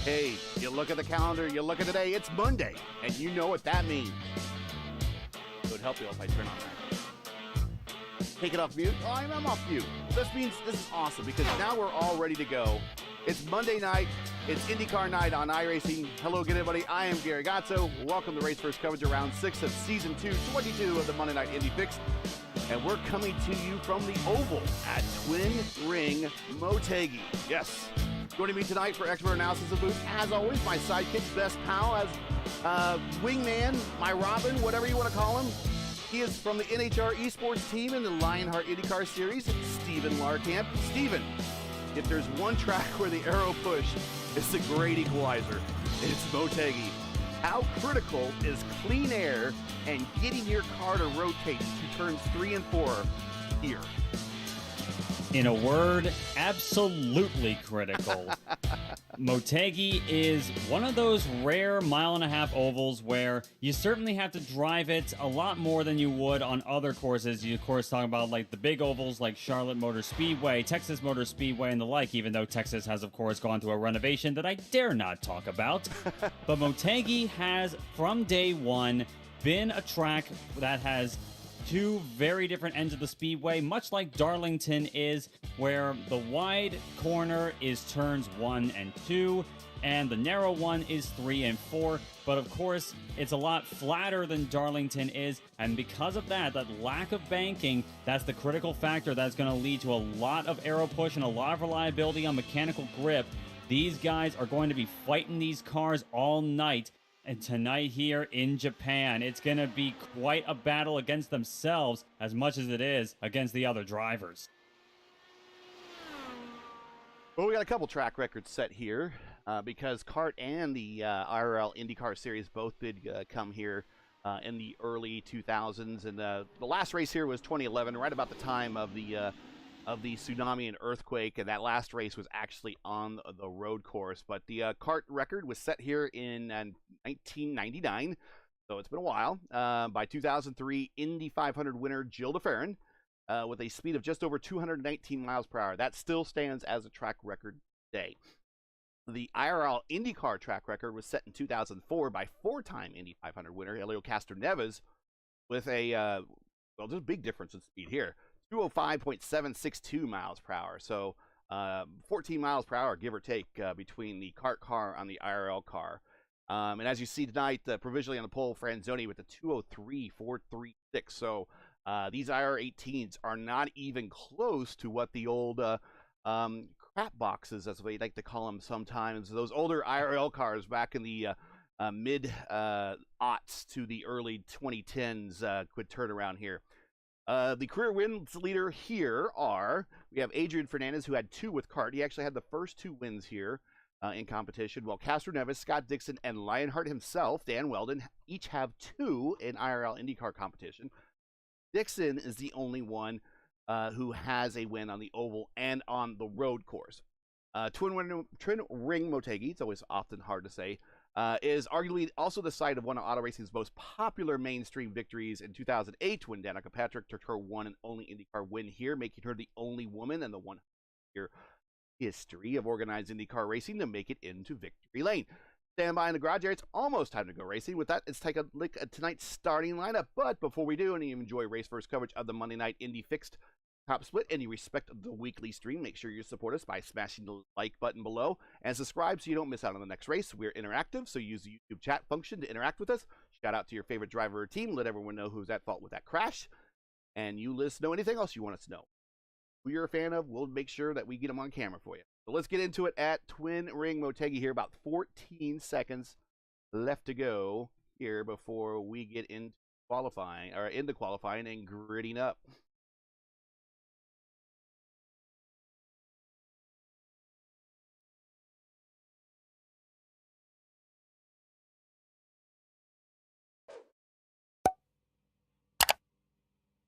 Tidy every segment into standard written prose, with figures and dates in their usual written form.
Hey, you look at the calendar, you look at the day, it's Monday, and you know what that means. It would help you if I turn on that. Take it off mute? Oh, I'm off mute. This means this is awesome because now we're all ready to go. It's Monday night. It's IndyCar night on iRacing. Hello again, everybody. I am Gary Gazzo. Welcome to Race First coverage of round 6 of Season 2, 22 of the Monday Night Indy Fix. And we're coming to you from the Oval at Twin Ring Motegi. Yes. Joining me tonight for expert analysis of booth, as always, my sidekick, best pal, as wingman, my Robin, whatever you want to call him. He is from the NHR eSports team in the Lionheart IndyCar Series, Stephen Larkamp. Stephen, if there's one track where the arrow push is the great equalizer, it's Motegi. How critical is clean air and getting your car to rotate to turns 3 and 4 here? In a word, absolutely critical. Motegi is one of those rare mile-and-a-half ovals where you certainly have to drive it a lot more than you would on other courses. You, of course, talk about like the big ovals like Charlotte Motor Speedway, Texas Motor Speedway, and the like, even though Texas has, of course, gone through a renovation that I dare not talk about. But Motegi has, from day one, been a track that has two very different ends of the speedway, much like Darlington is, where the wide corner is turns 1 and 2, and the narrow one is 3 and 4. But of course, it's a lot flatter than Darlington is, and because of that lack of banking, that's the critical factor that's going to lead to a lot of aero push and a lot of reliability on mechanical grip. These guys are going to be fighting these cars all night. And tonight here in Japan, it's going to be quite a battle against themselves as much as it is against the other drivers. Well, we got a couple track records set here because kart and the IRL IndyCar Series both did come here in the early 2000s. And the last race here was 2011, right about the time of the tsunami and earthquake, and that last race was actually on the road course. But the kart record was set here in 1999, so it's been a while. By 2003, Indy 500 winner Jill DeFerrin with a speed of just over 219 miles per hour. That still stands as a track record today. The IRL IndyCar track record was set in 2004 by four-time Indy 500 winner Helio Castroneves with a, well, there's a big difference in speed here. 205.762 miles per hour. So 14 miles per hour, give or take, between the kart car and the IRL car. And as you see tonight, provisionally on the pole, Franzoni with the 203.436. So these IR18s are not even close to what the old crap boxes, as we like to call them sometimes, those older IRL cars back in the mid-aughts to the early 2010s could turn around here. The career wins leader here are, we have Adrian Fernandez, who had 2 with kart. He actually had the first 2 wins here in competition, while Castroneves, Scott Dixon, and Lionheart himself, Dan Weldon, each have 2 in IRL IndyCar competition. Dixon is the only one who has a win on the oval and on the road course. Twin Ring Motegi, it's always often hard to say, is arguably also the site of one of auto racing's most popular mainstream victories in 2008 when Danica Patrick took her one and only IndyCar win here, making her the only woman in the 100-year history of organized IndyCar racing to make it into victory lane. Stand by in the garage area. It's almost time to go racing. With that, let's take a look at tonight's starting lineup. But before we do, and you enjoy Race First coverage of the Monday Night Indy Fixed Top Split, and you respect the weekly stream, make sure you support us by smashing the like button below and subscribe so you don't miss out on the next race. We're interactive, so use the YouTube chat function to interact with us. Shout out to your favorite driver or team. Let everyone know who's at fault with that crash. And you let us know anything else you want us to know. Who you're a fan of, we'll make sure that we get them on camera for you. So let's get into it at Twin Ring Motegi here. About 14 seconds left to go here before we get into qualifying and gridding up.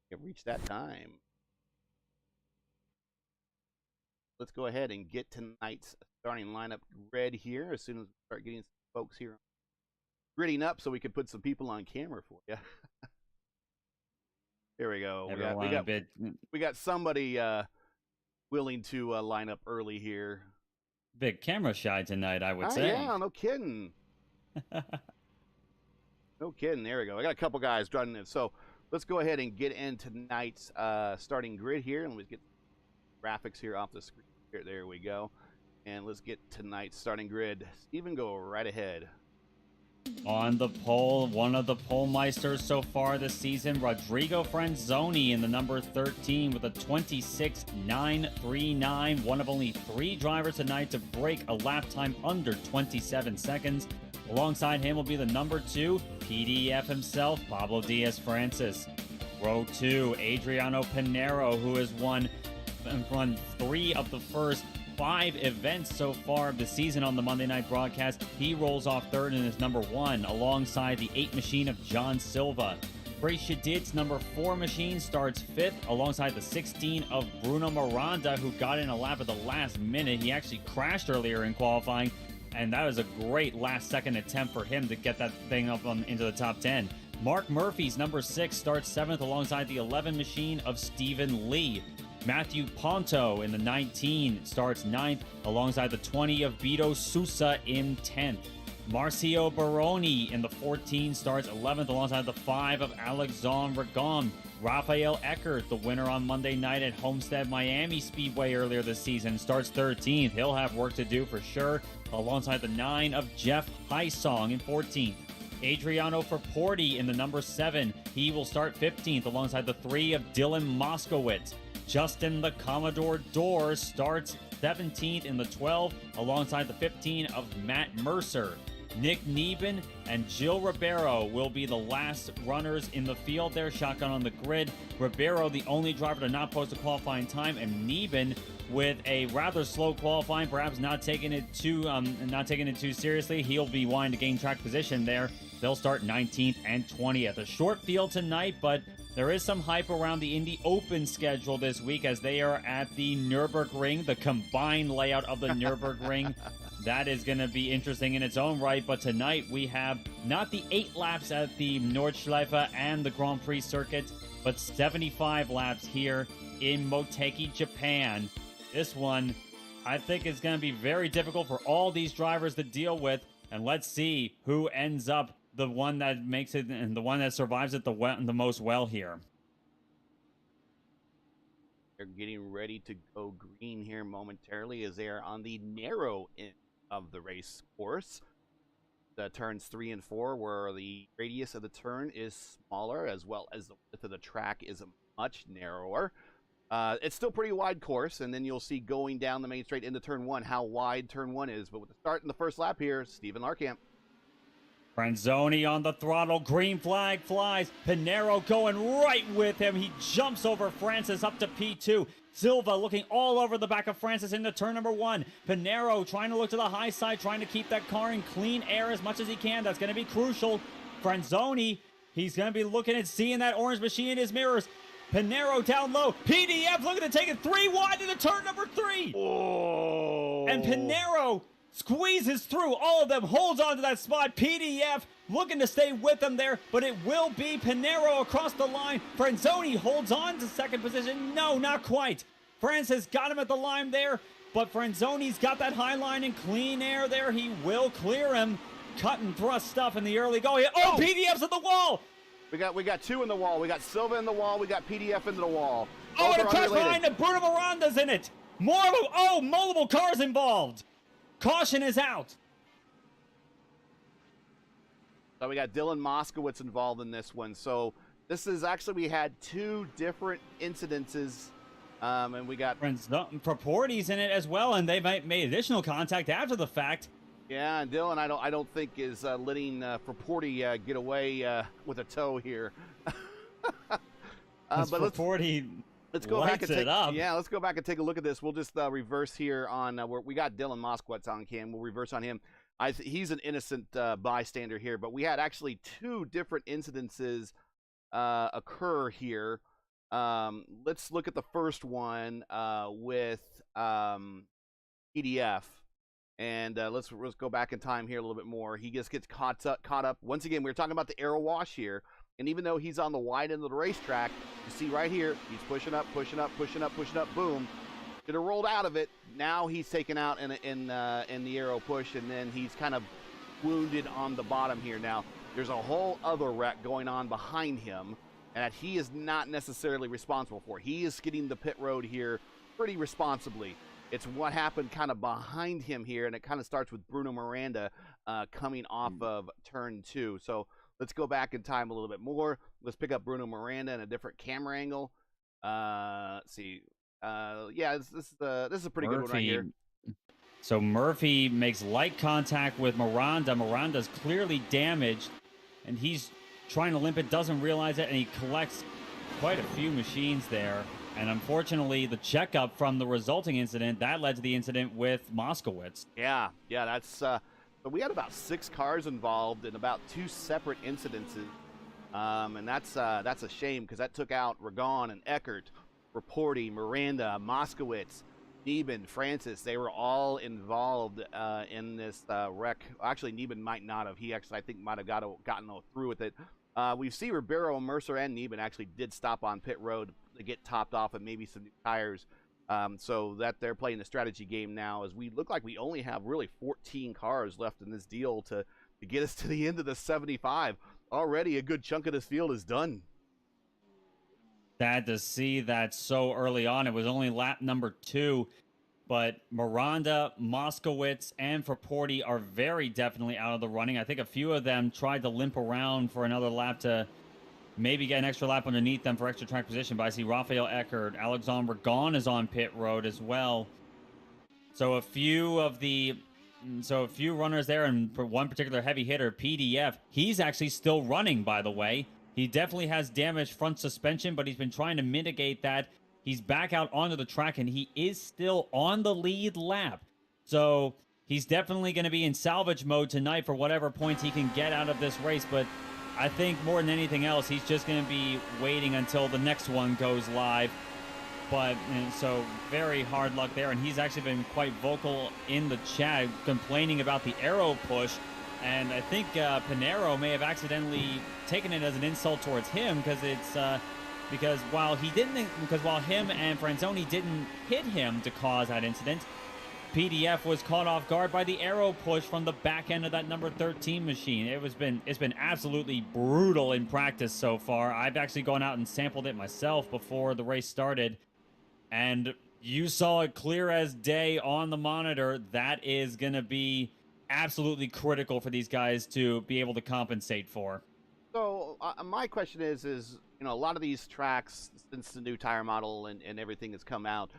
Have reached that time. Let's go ahead and get tonight's starting lineup read here as soon as we start getting some folks here gridding up so we can put some people on camera for you. Here we go. Everyone a bit. We got somebody willing to line up early here. Bit camera shy tonight, I would say. Yeah, no kidding. No kidding. There we go. I got a couple guys running in. So let's go ahead and get into tonight's starting grid here, and let's get graphics here off the screen. Here, there we go. And let's get tonight's starting grid. Steven, go right ahead. On the pole, one of the pole meisters so far this season, Rodrigo Franzoni in the number 13 with a 26.939. One of only 3 drivers tonight to break a lap time under 27 seconds. Alongside him will be the number 2, PDF himself, Pablo Diaz-Francis. Row 2, Adriano Pinero, who has won 3 of the first 5 events so far of the season on the Monday night broadcast. He rolls off third in his number 1 alongside the 8 machine of John Silva. Bray Shadid's number 4 machine starts 5th alongside the 16 of Bruno Miranda, who got in a lap at the last minute. He actually crashed earlier in qualifying, and that was a great last second attempt for him to get that thing up into the top 10. Mark Murphy's number 6 starts 7th alongside the 11 machine of Stephen Lee. Matthew Ponto in the 19 starts 9th alongside the 20 of Vito Sousa in 10th. Marcio Baroni in the 14 starts 11th alongside the 5 of Alexandre Ragon. Rafael Eckert, the winner on Monday night at Homestead Miami Speedway earlier this season, starts 13th. He'll have work to do for sure, alongside the 9 of Jeff Hysong in 14th. Adriano Ferporti in the number 7. He will start 15th alongside the 3 of Dylan Moskowitz. Justin the Commodore Dorr starts 17th in the 12 alongside the 15 of Matt Mercer. Nick Neben and Gil Ribeiro will be the last runners in the field there, shotgun on the grid. Ribeiro, the only driver to not post a qualifying time, and Neben with a rather slow qualifying, perhaps not taking it too seriously. He'll be wanting to gain track position there. They'll start 19th and 20th. A short field tonight, but there is some hype around the Indy Open schedule this week as they are at the Nürburgring, the combined layout of the Nürburgring. That is going to be interesting in its own right, but tonight we have not the 8 laps at the Nordschleife and the Grand Prix circuit, but 75 laps here in Motegi, Japan. This one, I think, is going to be very difficult for all these drivers to deal with, and let's see who ends up the one that makes it and the one that survives it the most well here. They're getting ready to go green here momentarily as they are on the narrow end of the race course. The turns 3 and 4, where the radius of the turn is smaller, as well as the width of the track is much narrower. It's still pretty wide course, and then you'll see going down the main straight into turn 1 how wide turn 1 is. But with the start in the first lap here, Stephen Larkamp. Franzoni on the throttle, green flag flies. Pinero going right with him. He jumps over Francis up to P2. Silva looking all over the back of Francis into turn number 1. Pinero trying to look to the high side, trying to keep that car in clean air as much as he can. That's going to be crucial. Franzoni, he's going to be looking and seeing that orange machine in his mirrors. Pinero down low. PDF looking to take it 3 wide into turn number 3. Oh. And Pinero squeezes through all of them, holds on to that spot. PDF looking to stay with them there, but it will be Pinero across the line. Franzoni holds on to second position. No, not quite. Francis got him at the line there, but Franzoni's got that high line in clean air there. He will clear him. Cut and thrust stuff in the early go. Oh, PDF's at the wall. We got 2 in the wall. We got Silva in the wall. We got PDF into the wall. Oh, and a crash behind him. Bruno Miranda's in it. More of them. Oh, multiple cars involved. Caution is out. So we got Dylan Moskowitz involved in this one. So this is actually, we had 2 different incidences, and we got Proporti's in it as well, and they might made additional contact after the fact. Yeah, and Dylan, I don't think is letting Proporti get away with a tow here. But let's go back and let's go back and take a look at this. We'll just reverse here on where we got Dylan Moskowitz on cam. We'll reverse on him. He's an innocent bystander here, but we had actually 2 different incidences occur here. Let's look at the first one with PDF. And let's go back in time here a little bit more. He just gets caught up. Once again, we were talking about the aero wash here. And even though he's on the wide end of the racetrack, you see right here, he's pushing up, pushing up, pushing up, pushing up, boom. Should have rolled out of it. Now he's taken out in the aero push, and then he's kind of wounded on the bottom here. Now, there's a whole other wreck going on behind him, and that he is not necessarily responsible for. He is skidding the pit road here pretty responsibly. It's what happened kind of behind him here, and it kind of starts with Bruno Miranda coming off of turn 2. So let's go back in time a little bit more. Let's pick up Bruno Miranda in a different camera angle. Let's see. Yeah, this is a pretty good one right here. So Murphy makes light contact with Miranda. Miranda's clearly damaged, and he's trying to limp it, doesn't realize it, and he collects quite a few machines there. And unfortunately, the checkup from the resulting incident, that led to the incident with Moskowitz. Yeah, that's... so we had about 6 cars involved in about 2 separate incidences. And that's a shame, because that took out Ragon and Eckert, Raporti, Miranda, Moskowitz, Neben, Francis. They were all involved in this wreck. Actually, Neben might not have. He actually, I think, might have gotten through with it. We see Ribeiro, Mercer, and Neben actually did stop on pit road to get topped off and maybe some new tires. So that they're playing the strategy game now, as we look like we only have really 14 cars left in this deal to get us to the end of the 75. Already a good chunk of this field is done. Sad to see that so early on. It was only lap number 2, but Miranda, Moskowitz, and Fraporti are very definitely out of the running. I think a few of them tried to limp around for another lap to maybe get an extra lap underneath them for extra track position, but I see Rafael Eckert, Alexandre Ragon is on pit road as well. So a few runners there, and for one particular heavy hitter, PDF, he's actually still running, by the way. He definitely has damaged front suspension, but he's been trying to mitigate that. He's back out onto the track, and he is still on the lead lap. So he's definitely going to be in salvage mode tonight for whatever points he can get out of this race. But I think more than anything else, he's just going to be waiting until the next one goes live. But so very hard luck there. And he's actually been quite vocal in the chat, complaining about the aero push. And I think Pinero may have accidentally taken it as an insult towards him, because it's because while him and Franzoni didn't hit him to cause that incident, PDF was caught off guard by the aero push from the back end of that number 13 machine. It's been absolutely brutal in practice so far. I've actually gone out and sampled it myself before the race started, and you saw it clear as day on the monitor. That is going to be absolutely critical for these guys to be able to compensate for. So my question is a lot of these tracks, since the new tire model and everything has come out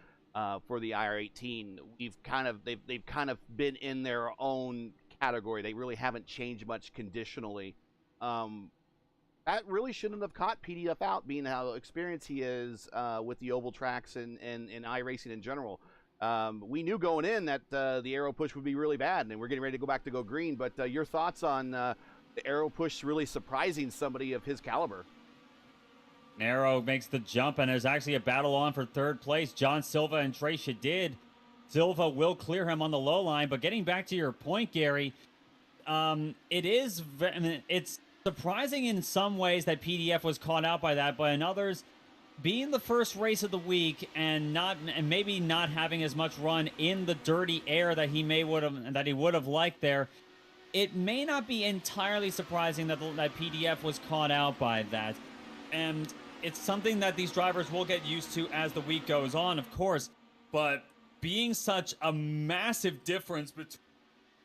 for the IR18, they've kind of been in their own category. They really haven't changed much conditionally. That really shouldn't have caught PDF out, being how experienced he is with the oval tracks and iRacing in general. We knew going in that the aero push would be really bad, and we're getting ready to go green. But your thoughts on the aero push really surprising somebody of his caliber? Aero makes the jump, and there's actually a battle on for third place. John Silva and Trey Shadid. Silva will clear him on the low line. But getting back to your point, Gary, it's surprising in some ways that PDF was caught out by that, but in others, being the first race of the week and maybe not having as much run in the dirty air that he would have liked there, it may not be entirely surprising that PDF was caught out by that. And it's something that these drivers will get used to as the week goes on, of course. But being such a massive difference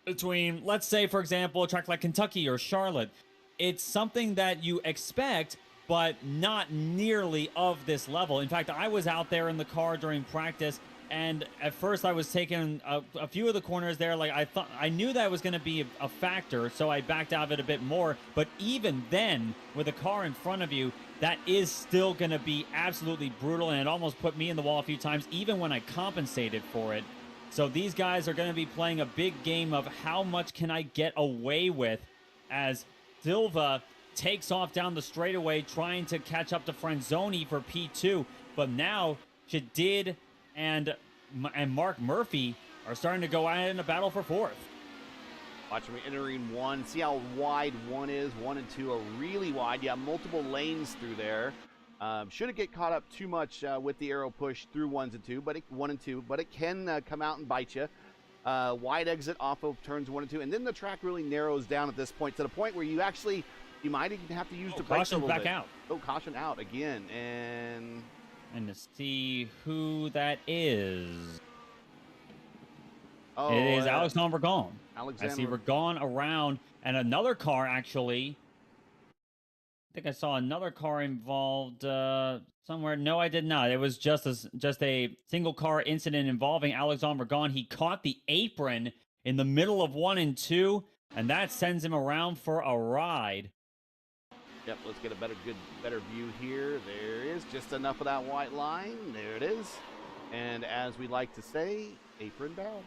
between, let's say, for example, a track like Kentucky or Charlotte, it's something that you expect, but not nearly of this level. In fact, I was out there in the car during practice, and at first I was taking a few of the corners there. Like I knew that was going to be a factor, so I backed out of it a bit more. But even then, with a car in front of you, that is still going to be absolutely brutal, and it almost put me in the wall a few times, even when I compensated for it. So these guys are going to be playing a big game of how much can I get away with, as Silva takes off down the straightaway trying to catch up to Franzoni for P2. But now Shadid and Mark Murphy are starting to go out in a battle for fourth. Watch me entering 1. See how wide 1 is. 1 and 2 are really wide. Yeah, multiple lanes through there. Shouldn't get caught up too much with the aero push through 1 and 2, but 1 and 2, but it can come out and bite you. Wide exit off of turns 1 and 2, and then the track really narrows down at this point to the point where you might even have to use the brakes a little bit. Caution back out. Oh, caution out again, and to see who that is. Oh, it is Alexandre Regon. Alexander. I see Regon around, and another car actually. I think I saw another car involved somewhere. No, I did not. It was just a single car incident involving Alexandre Regon. He caught the apron in the middle of 1 and 2, and that sends him around for a ride. Yep, let's get a better view here. There is just enough of that white line. There it is. And as we like to say, apron bad.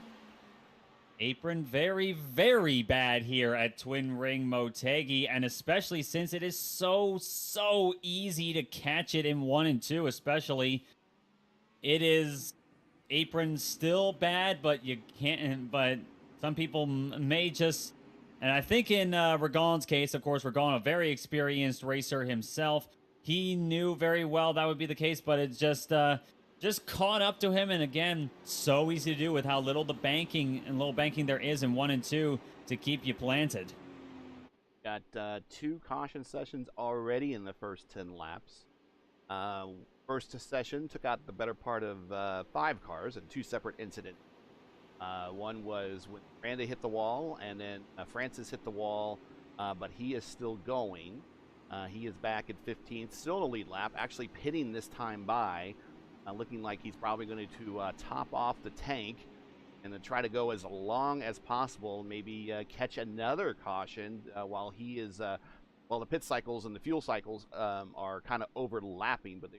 Apron very, very bad here at Twin Ring Motegi, and especially since it is so easy to catch it in 1 and 2, especially. It is apron still bad, but you can't, but some people may just, and I think in Regon's case, of course, Regon, a very experienced racer himself, he knew very well that would be the case, but it's just caught up to him, and again, so easy to do with how little banking there is in 1 and 2 to keep you planted. Got 2 caution sessions already in the first 10 laps. First session took out the better part of 5 cars in 2 separate incidents. One was when Randy hit the wall, and then Francis hit the wall, but he is still going. He is back at 15th, still in a lead lap, actually pitting this time by. Looking like he's probably going to top off the tank and then try to go as long as possible, maybe catch another caution while he is, while the pit cycles and the fuel cycles are kind of overlapping, but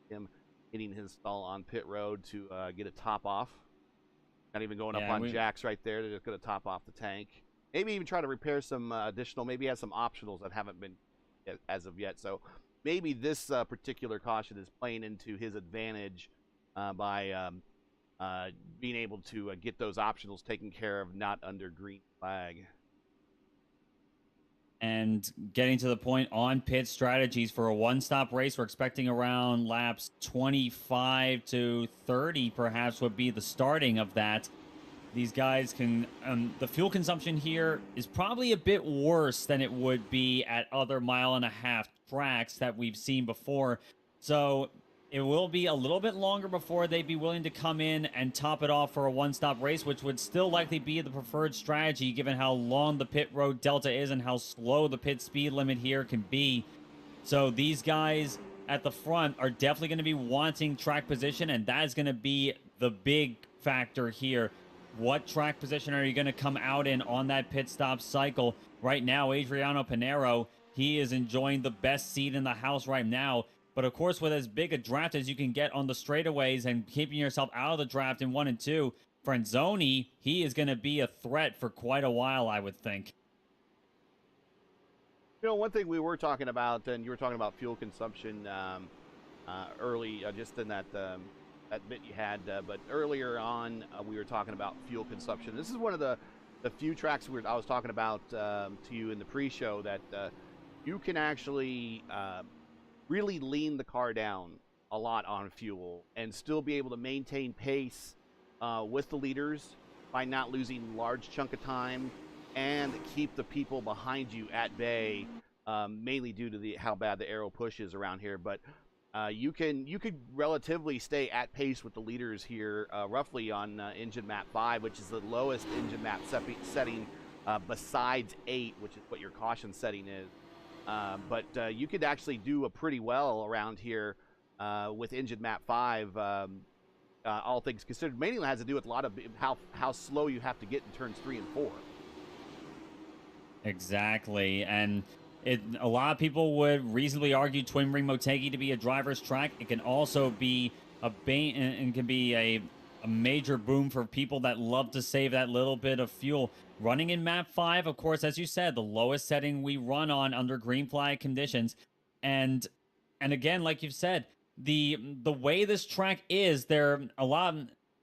him hitting his stall on pit road to get a top off. Not even going up on jacks right there. They're just going to top off the tank. Maybe even try to repair some additional, maybe has some optionals that haven't been as of yet. So maybe this particular caution is playing into his advantage by being able to get those optionals taken care of, not under green flag. And getting to the point on pit strategies for a one-stop race, we're expecting around laps 25 to 30 perhaps would be the starting of that. These guys can, the fuel consumption here is probably a bit worse than it would be at other mile-and-a-half tracks that we've seen before. So it will be a little bit longer before they'd be willing to come in and top it off for a one-stop race, which would still likely be the preferred strategy given how long the pit road delta is and how slow the pit speed limit here can be. So these guys at the front are definitely going to be wanting track position, and that is going to be the big factor here. What track position are you going to come out in on that pit stop cycle? Right now, Adriano Pinero, he is enjoying the best seat in the house right now. But of course, with as big a draft as you can get on the straightaways and keeping yourself out of the draft in 1 and 2, Franzoni, he is going to be a threat for quite a while, I would think. You know, one thing we were talking about, and you were talking about fuel consumption early, just in that bit you had, but earlier on, we were talking about fuel consumption. This is one of the few tracks I was talking about to you in the pre-show that you can actually really lean the car down a lot on fuel and still be able to maintain pace with the leaders by not losing large chunk of time and keep the people behind you at bay, mainly due to how bad the aero push is around here. But you could relatively stay at pace with the leaders here, roughly on engine map 5, which is the lowest engine map setting besides 8, which is what your caution setting is. But you could actually do a pretty well around here with engine map 5, all things considered. Mainly has to do with a lot of how slow you have to get in turns 3 and 4. Exactly, and a lot of people would reasonably argue Twin Ring Motegi to be a driver's track. It can also be a major boom for people that love to save that little bit of fuel. Running in map 5, of course, as you said, the lowest setting we run on under green flag conditions. And again, like you've said, the way this track is, there a lot,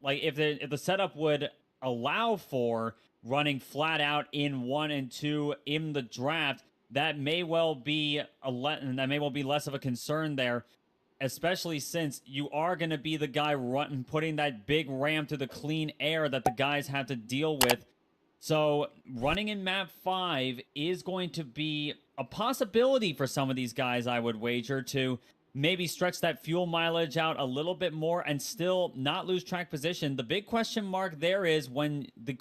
like if the setup would allow for running flat out in 1 and 2 in the draft, that may well be less of a concern there, especially since you are going to be the guy putting that big ram through the clean air that the guys have to deal with. So running in map 5 is going to be a possibility for some of these guys, I would wager, to maybe stretch that fuel mileage out a little bit more and still not lose track position. The big question mark there is when the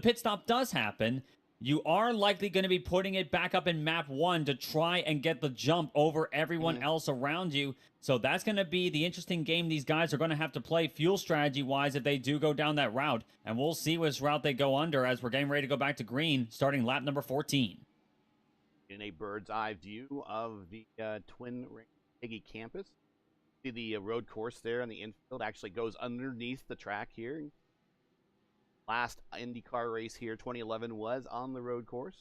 pit stop does happen, you are likely going to be putting it back up in map 1 to try and get the jump over everyone else around you. So that's going to be the interesting game these guys are going to have to play fuel strategy wise if they do go down that route. And we'll see which route they go under as we're getting ready to go back to green, starting lap number 14. In a bird's eye view of the Twin Ring Motegi campus, see the road course there on the infield actually goes underneath the track here. Last IndyCar race here, 2011, was on the road course.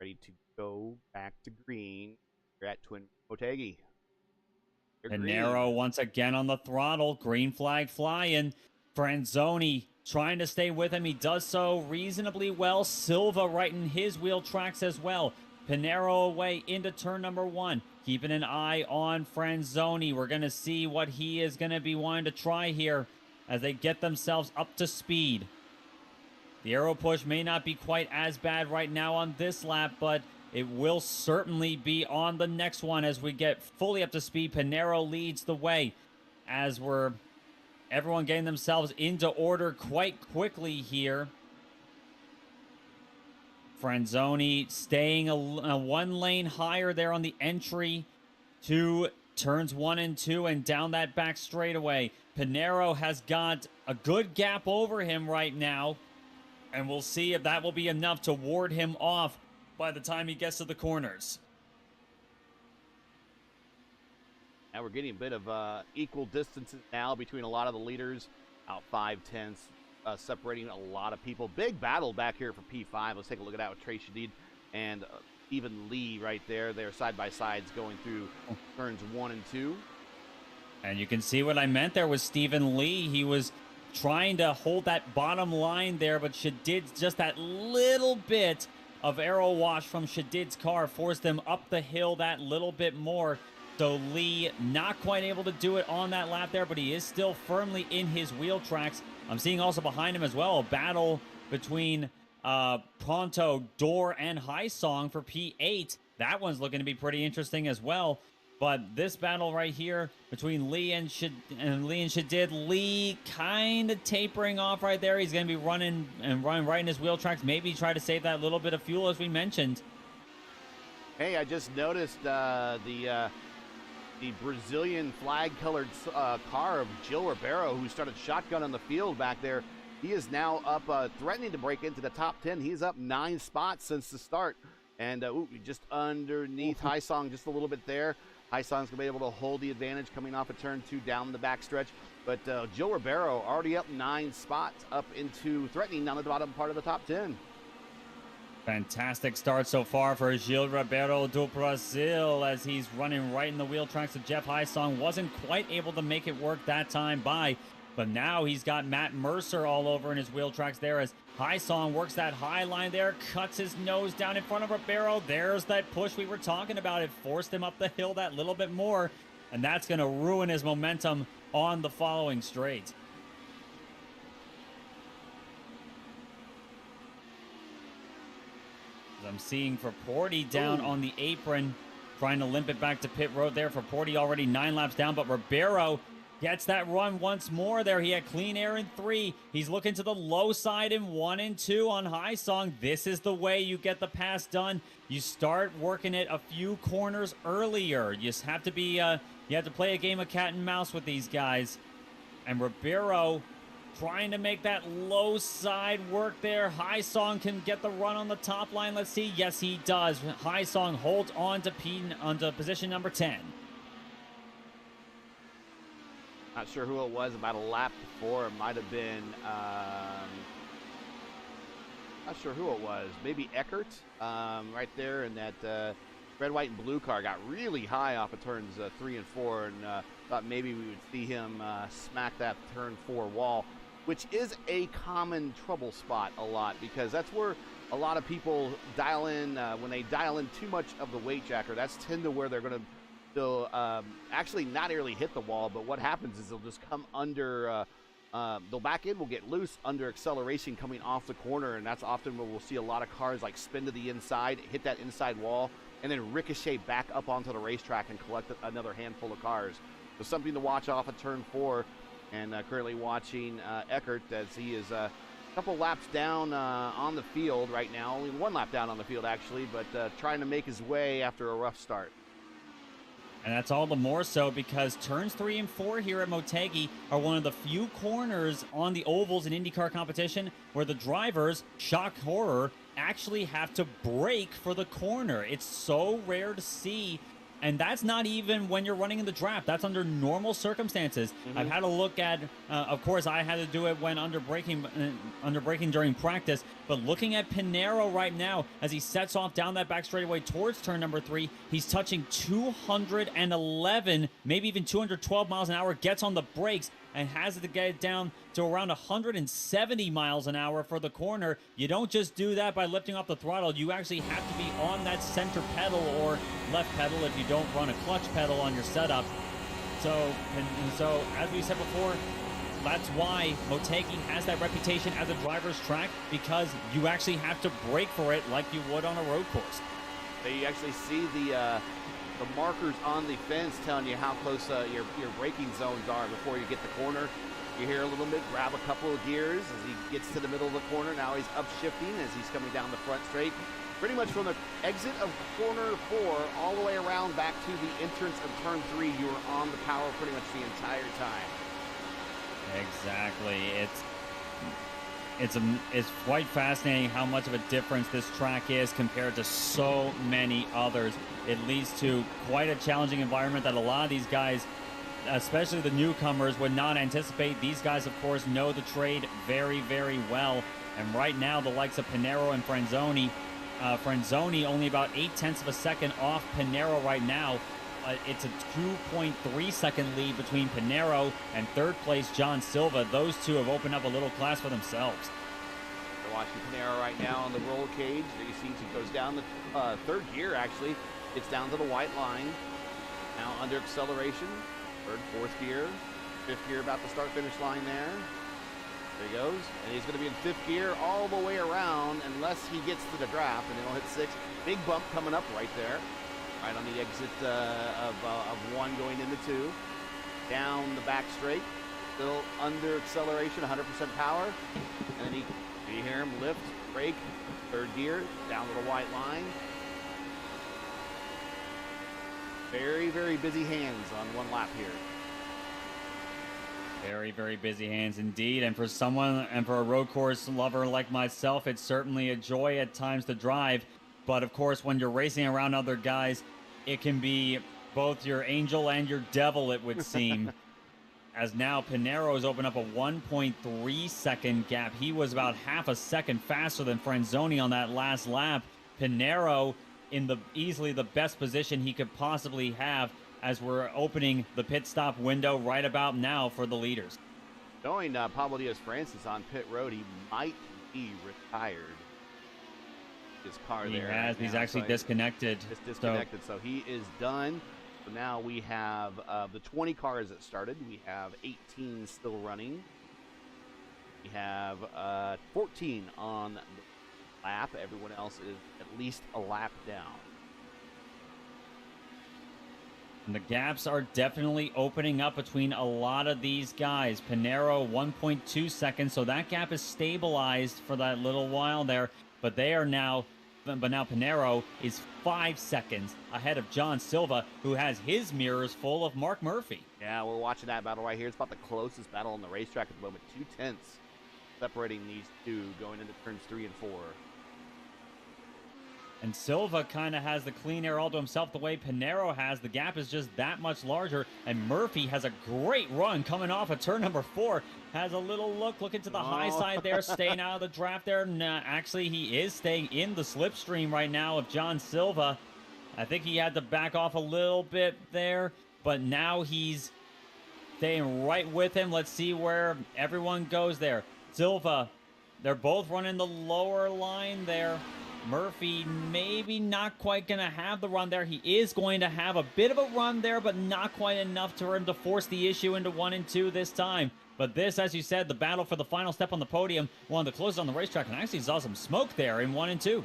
Ready to go back to green. You're at Twin Motegi. Pinero once again on the throttle. Green flag flying. Franzoni trying to stay with him. He does so reasonably well. Silva right in his wheel tracks as well. Pinero away into turn number 1. Keeping an eye on Franzoni. We're going to see what he is going to be wanting to try here as they get themselves up to speed. The aero push may not be quite as bad right now on this lap, but it will certainly be on the next one as we get fully up to speed. Pinero leads the way as everyone getting themselves into order quite quickly here. Franzoni staying a 1 lane higher there on the entry to turns 1 and 2 and down that back straightaway. Pinero has got a good gap over him right now, and we'll see if that will be enough to ward him off by the time he gets to the corners. Now we're getting a bit of equal distances now between a lot of the leaders. Out 5/10, separating a lot of people. Big battle back here for P5. Let's take a look at that with Trey Shadid and even Lee right there. They're side by sides going through turns 1 and 2. And you can see what I meant there with Stephen Lee. He was trying to hold that bottom line there, but Shadid, just that little bit of aero wash from Shadid's car forced him up the hill that little bit more. So Lee not quite able to do it on that lap there, but he is still firmly in his wheel tracks. I'm seeing also behind him as well a battle between Pronto, Door, and High Song for P8. That one's looking to be pretty interesting as well. But this battle right here between Lee and Shadid, Lee kind of tapering off right there. He's going to be running right in his wheel tracks. Maybe try to save that little bit of fuel as we mentioned. Hey, I just noticed the Brazilian flag-colored car of Gil Ribeiro, who started shotgun on the field back there. He is now up, threatening to break into the top 10. He's up 9 spots since the start. And just underneath High Song just a little bit there. High Song's going to be able to hold the advantage coming off of turn 2 down the backstretch. But Gil Ribeiro already up 9 spots up into threatening down the bottom part of the top 10. Fantastic start so far for Gil Ribeiro do Brasil as he's running right in the wheel tracks of Jeff High Song. Wasn't quite able to make it work that time by, but now he's got Matt Mercer all over in his wheel tracks there as High Song works that high line there, cuts his nose down in front of Ribeiro. There's that push we were talking about. It forced him up the hill that little bit more, and that's going to ruin his momentum on the following straight. I'm seeing for Porty down on the apron, trying to limp it back to pit road there for Porty, already 9 laps down, but Ribeiro gets that run once more there. He had clean air in 3. He's looking to the low side in 1 and 2 on High Song. This is the way you get the pass done. You start working it a few corners earlier. You just have to be, you have to play a game of cat and mouse with these guys. And Ribeiro trying to make that low side work there. High Song can get the run on the top line. Let's see. Yes, he does. High Song holds on to position number 10. Not sure who it was about a lap before. It might have been, not sure who it was. Maybe Eckert, right there in that red, white, and blue car. Got really high off of turns 3 and 4, and thought maybe we would see him smack that turn 4 wall. which is a common trouble spot a lot, because that's where a lot of people dial in. When they dial in too much of the weight jacker, that's tend to where they're going to they'll actually not really hit the wall, but what happens is they'll just come under, the back end will get loose under acceleration coming off the corner, and that's often where we'll see a lot of cars like spin to the inside, hit that inside wall, and then ricochet back up onto the racetrack and collect another handful of cars. So something to watch off of turn 4, and currently watching Eckert as he is a couple laps down on the field right now, only 1 lap down on the field actually, but trying to make his way after a rough start. And that's all the more so because turns 3 and 4 here at Motegi are one of the few corners on the ovals in IndyCar competition where the drivers, shock horror, actually have to brake for the corner. It's so rare to see. And that's not even when you're running in the draft. That's under normal circumstances. I've had to look at, of course, I had to do it when under braking during practice. But looking at Pinero right now, as he sets off down that back straightaway towards turn number 3, he's touching 211, maybe even 212 miles an hour, gets on the brakes, and has to get it down to around 170 miles an hour for the corner. You don't just do that by lifting off the throttle. You actually have to be on that center pedal or left pedal if you don't run a clutch pedal on your setup. So, so as we said before, that's why Motegi has that reputation as a driver's track, because you actually have to brake for it like you would on a road course. You actually see the markers on the fence telling you how close your braking zones are before you get the corner. You hear a little bit, grab a couple of gears as he gets to the middle of the corner. Now he's upshifting as he's coming down the front straight. Pretty much from the exit of corner 4 all the way around back to the entrance of turn 3, you were on the power pretty much the entire time. Exactly. It's quite fascinating how much of a difference this track is compared to so many others. It leads to quite a challenging environment that a lot of these guys, especially the newcomers, would not anticipate. These guys, of course, know the trade very, very well. And right now, the likes of Pinero and Franzoni only about 0.8 of a second off Pinero right now. It's a 2.3 second lead between Pinero and third place John Silva. Those two have opened up a little class for themselves. We're watching Pinero right now on the roll cage. There you see he goes down the third gear, actually. Gets down to the white line. Now under acceleration. Third, fourth gear. Fifth gear about the start-finish line there. There he goes. And he's going to be in fifth gear all the way around unless he gets to the draft, and he'll hit 6. Big bump coming up right there. Right on the exit of 1 going into 2. Down the back straight. Still under acceleration, 100% power. And then you hear him lift, brake, third gear, down to the white line. Very, very busy hands on 1 lap here. Very, very busy hands indeed. And for someone, and for a road course lover like myself, it's certainly a joy at times to drive. But of course, when you're racing around other guys, it can be both your angel and your devil, it would seem. As now Pinero's opened up a 1.3 second gap. He was about half a second faster than Franzoni on that last lap. Pinero in easily the best position he could possibly have as we're opening the pit stop window right about now for the leaders. Knowing Pablo Diaz-Francis on pit road, he might be retired. His car he there. Has. He's actually disconnected. Disconnected, so he is done. So now we have the 20 cars that started. We have 18 still running. We have 14 on the lap. Everyone else is at least a lap down. And the gaps are definitely opening up between a lot of these guys. Pinero 1.2 seconds, so that gap is stabilized for that little while there. But now Pinero is 5 seconds ahead of John Silva, who has his mirrors full of Mark Murphy. Yeah, we're watching that battle right here. It's about the closest battle on the racetrack at the moment. 0.2 separating these two going into turns 3 and 4. And Silva kind of has the clean air all to himself the way Pinero has. The gap is just that much larger. And Murphy has a great run coming off of turn number 4. Has a little look into the high side there, staying out of the draft there. Nah, actually, he is staying in the slipstream right now of John Silva. I think he had to back off a little bit there, but now he's staying right with him. Let's see where everyone goes there. Silva, they're both running the lower line there. Murphy maybe not quite going to have the run there. He is going to have a bit of a run there, but not quite enough for him to force the issue into 1 and 2 this time. But this, as you said, the battle for the final step on the podium, one of the closest on the racetrack, and I actually saw some smoke there in 1 and 2.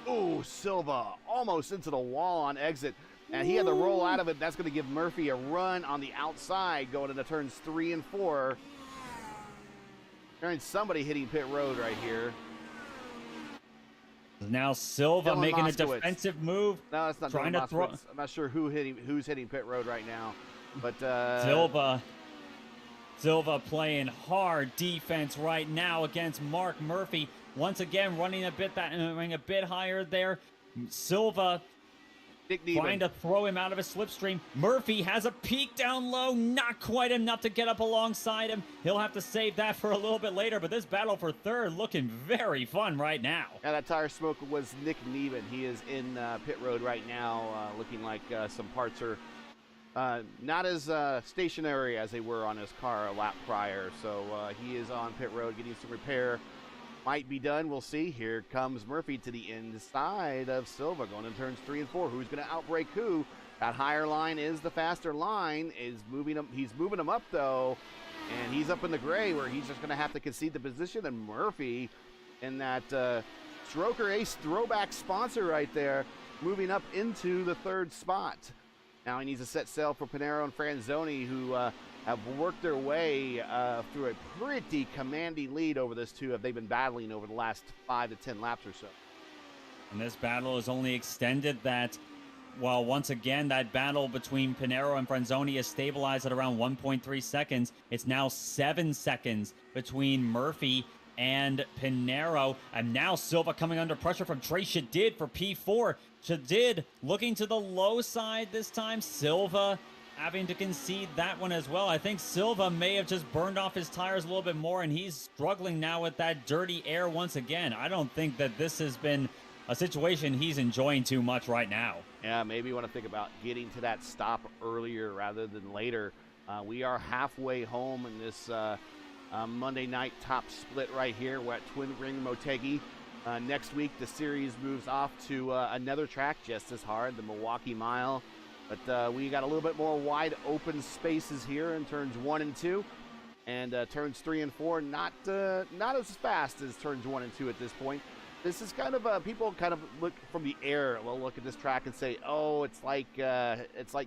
Oh, Silva almost into the wall on exit, and he had to roll out of it. That's going to give Murphy a run on the outside going into turns 3 and 4. There's somebody hitting pit road right here. Now Silva Dylan making Moskowitz. a defensive move. No, that's not trying Dylan to throw. Moskowitz. I'm not sure who's hitting pit road right now, but Silva playing hard defense right now against Mark Murphy. Once again, running a bit higher there. Silva trying to throw him out of his slipstream. Murphy has a peak down low, not quite enough to get up alongside him. He'll have to save that for a little bit later, but this battle for third looking very fun right now. Yeah, that tire smoke was Nick Neven. He is in pit road right now, looking like some parts are not as stationary as they were on his car a lap prior. So he is on pit road getting some repair. Might be done. We'll see. Here comes Murphy to the inside of Silva going into turns 3 and 4. Who's going to outbrake who? That higher line is the faster line. Is moving him. He's moving him up though, and he's up in the gray where he's just going to have to concede the position. And Murphy, in that Stroker Ace throwback sponsor right there, moving up into the 3rd spot. Now he needs to set sail for Pinero and Franzoni, who have worked their way through a pretty commanding lead over this two. They've been battling over the last 5 to 10 laps or so. And this battle has only extended that. Well, once again, that battle between Pinero and Franzoni is stabilized at around 1.3 seconds. It's now 7 seconds between Murphy and Pinero. And now Silva coming under pressure from Trey Shadid for P4. Shadid looking to the low side this time. Silva having to concede that one as well. I think Silva may have just burned off his tires a little bit more, and he's struggling now with that dirty air once again. I don't think that this has been a situation he's enjoying too much right now. Yeah, maybe you want to think about getting to that stop earlier rather than later. We are halfway home in this Monday night top split right here. We're at Twin Ring Motegi. Next week, the series moves off to another track just as hard, the Milwaukee Mile. But we got a little bit more wide open spaces here in turns 1 and 2. And turns 3 and 4, not as fast as turns 1 and 2 at this point. This is kind of people kind of look from the air. They'll look at this track and say, "Oh, it's like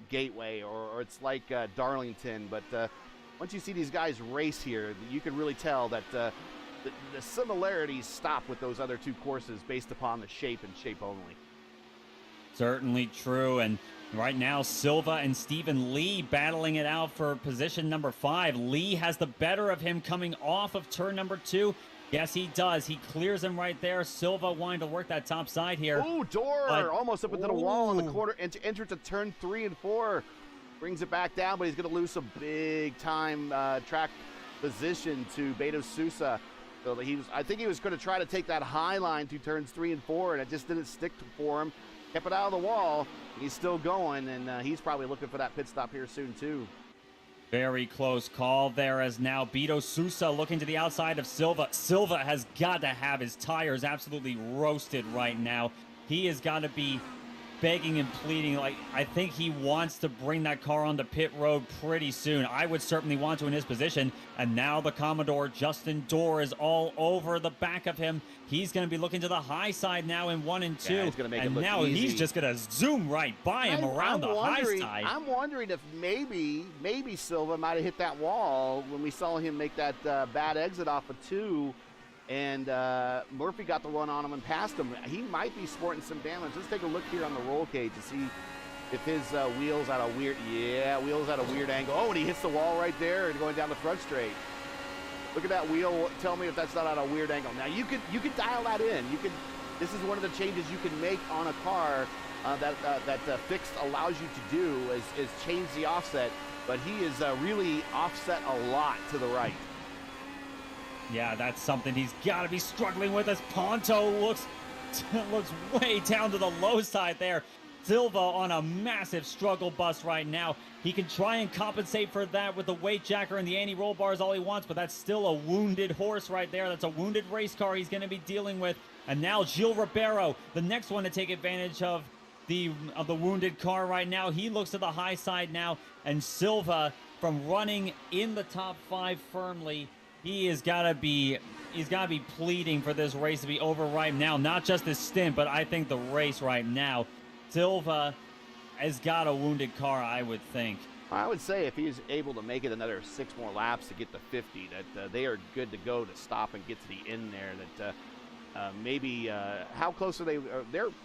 Gateway or it's like Darlington." But once you see these guys race here, you can really tell that the similarities stop with those other two courses based upon the shape and shape only. Certainly true. And right now, Silva and Stephen Lee battling it out for position number 5. Lee has the better of him coming off of turn number 2. Yes, he does. He clears him right there. Silva wanting to work that top side here. Oh, door almost up into the wall on the corner and to enter to turn 3 and 4. Brings it back down, but he's going to lose some big time track position to Beto Sousa. So I think he was going to try to take that high line to turns 3 and 4, and it just didn't stick for him. Kept it out of the wall. He's still going, and he's probably looking for that pit stop here soon, too. Very close call there as now Beto Sousa looking to the outside of Silva. Silva has got to have his tires absolutely roasted right now. He has got to be begging and pleading. Like, I think he wants to bring that car onto pit road pretty soon. I would certainly want to in his position. And now the Commodore Justin Dorr is all over the back of him. He's going to be looking to the high side now in 1 and 2. Yeah, he's gonna make it and look now easy. He's just going to zoom right by him around the high side. I'm wondering if maybe Silva might have hit that wall when we saw him make that bad exit off of 2. And Murphy got the run on him and passed him. He might be sporting some damage. Let's take a look here on the roll cage to see if his wheel's at a weird, wheel's at a weird angle. Oh, and he hits the wall right there and going down the front straight. Look at that wheel. Tell me if that's not at a weird angle. Now you could dial that in. This is one of the changes you can make on a car that Fixed allows you to do is change the offset. But he is really offset a lot to the right. Yeah, that's something he's got to be struggling with as Ponto looks way down to the low side there. Silva on a massive struggle bus right now. He can try and compensate for that with the weight jacker and the anti-roll bars all he wants, but that's still a wounded horse right there. That's a wounded race car he's going to be dealing with. And now Gil Ribeiro, the next one to take advantage of the wounded car right now. He looks to the high side now, and Silva, from running in the top 5 firmly, he's got to be pleading for this race to be over right now. Not just this stint, but I think the race right now. Silva has got a wounded car, I would think. I would say if he's able to make it another 6 more laps to get to 50, that they are good to go to stop and get to the end there. That maybe how close are they?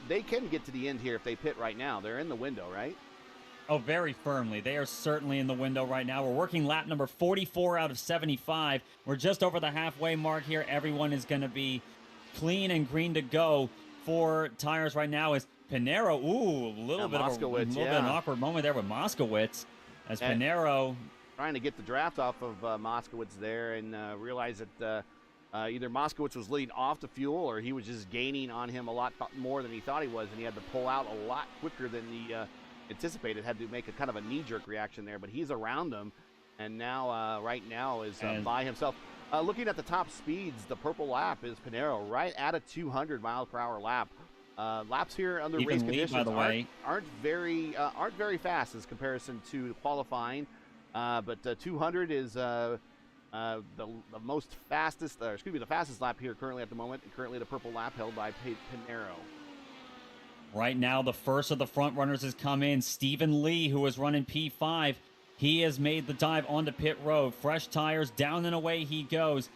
They can get to the end here if they pit right now. They're in the window, right? Oh, very firmly. They are certainly in the window right now. We're working lap number 44 out of 75. We're just over the halfway mark here. Everyone is going to be clean and green to go for tires right now. Is Pinero, a little bit of an awkward moment there with Moskowitz. As Pinero trying to get the draft off of Moskowitz there, and realize that either Moskowitz was leading off the fuel or he was just gaining on him a lot more than he thought he was, and he had to pull out a lot quicker than he anticipated. Had to make a kind of a knee-jerk reaction there, but he's around him, and now right now is by himself. Looking at the top speeds, the purple lap is Pinero right at a 200 mile per hour lap. Laps here under race conditions by the way, aren't very fast as comparison to qualifying, but 200 is the fastest lap here currently at the moment. Currently, the purple lap held by Pinero. Right now, the first of the front runners has come in. Stephen Lee, who was running P5, he has made the dive onto pit road. Fresh tires, down and away he goes.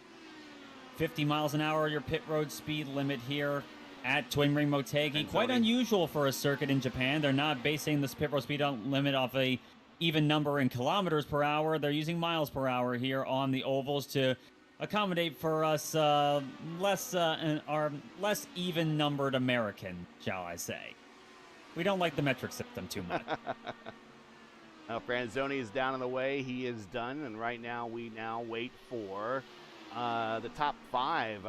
50 miles an hour, your pit road speed limit here at Twin Ring Motegi. Quite unusual for a circuit in Japan. They're not basing this pit road speed limit off a even number in kilometers per hour. They're using miles per hour here on the ovals to accommodate for us our less even numbered American, shall I say. We don't like the metric system too much. Now Franzoni is down in the way. He is done, and right now we wait for the top 5.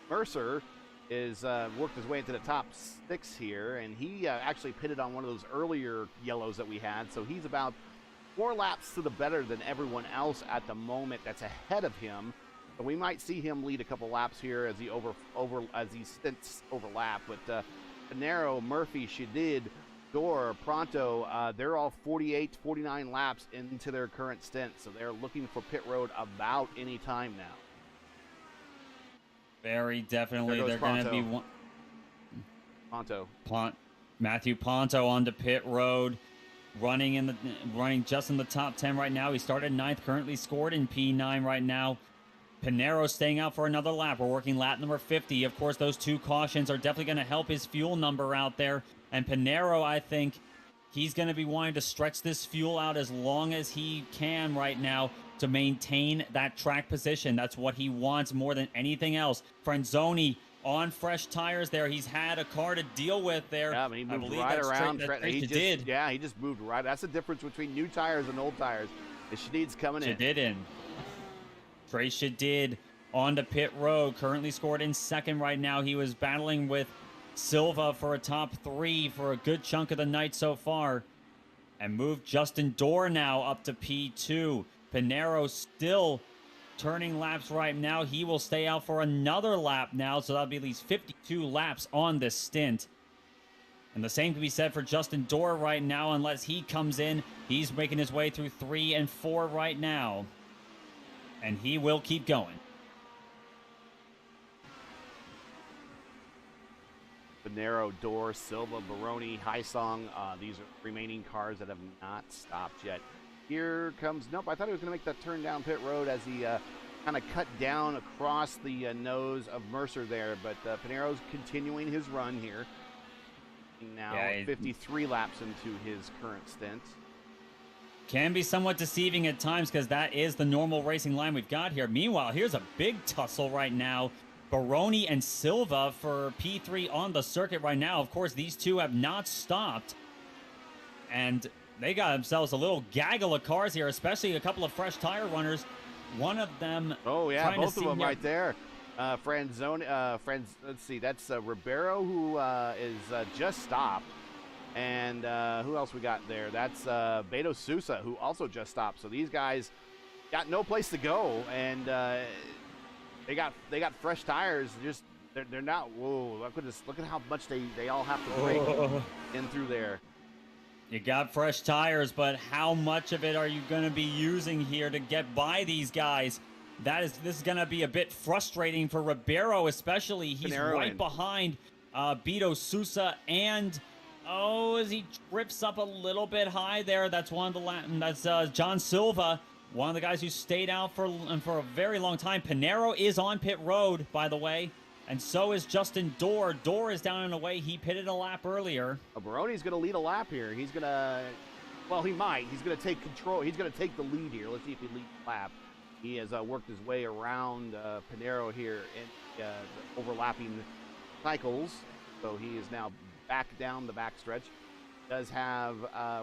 Mercer is worked his way into the top 6 here, and he actually pitted on one of those earlier yellows that we had, so he's about 4 laps to the better than everyone else at the moment that's ahead of him. So we might see him lead a couple laps here as he as he stints overlap. But Pinero, Murphy, Shadid, Door, Pronto, they're all 48, 49 laps into their current stint, so they're looking for pit road about any time now. Very definitely. They're going to be one. Matthew Ponto onto pit road, running just in the top 10 right now. He started 9th, currently scored in P9 right now. Pinero staying out for another lap. We're working lap number 50. Of course, those 2 cautions are definitely going to help his fuel number out there. And Pinero, I think he's going to be wanting to stretch this fuel out as long as he can right now to maintain that track position. That's what he wants more than anything else. Franzoni on fresh tires there. He's had a car to deal with there. Yeah, he moved right around. He just moved right. That's the difference between new tires and old tires. The Shadid's coming in. Trey Shadid onto pit road. Currently scored in 2nd right now. He was battling with Silva for a top 3 for a good chunk of the night so far. And moved Justin Dorr now up to P2. Pinero still turning laps right now. He will stay out for another lap now, so that'll be at least 52 laps on this stint. And the same can be said for Justin Dorr right now, unless he comes in. He's making his way through 3 and 4 right now. And he will keep going. Pinero, Dorr, Silva, Baroni, Haisong. These are remaining cars that have not stopped yet. Here comes, nope, I thought he was going to make that turn down pit road as he kind of cut down across the nose of Mercer there, but Pinero's continuing his run here. Now 53 laps into his current stint. Can be somewhat deceiving at times because that is the normal racing line we've got here. Meanwhile, here's a big tussle right now. Baroni and Silva for P3 on the circuit right now. Of course, these two have not stopped. And they got themselves a little gaggle of cars here, especially a couple of fresh tire runners. One of them... Oh, yeah, both of them right there. Let's see, that's Ribeiro, who is just stopped. And who else we got there? That's Beto Sousa, who also just stopped. So these guys got no place to go, and they got fresh tires. Just they're not. Whoa! Look at how much they all have to break in through there. You got fresh tires, but how much of it are you going to be using here to get by these guys? This is going to be a bit frustrating for Ribeiro, especially. He's right behind Beto Sousa, and as he drifts up a little bit high there. That's that's John Silva, one of the guys who stayed out for a very long time. Pinero is on pit road, by the way, and so is Justin Dorr. Dorr is down and away. He pitted a lap earlier. Baroni's going to lead a lap here. He's going to, well, he might. He's going to take control. He's going to take the lead here. Let's see if he leads the lap. He has worked his way around Pinero here in the overlapping cycles. So he is now back down the backstretch. Does have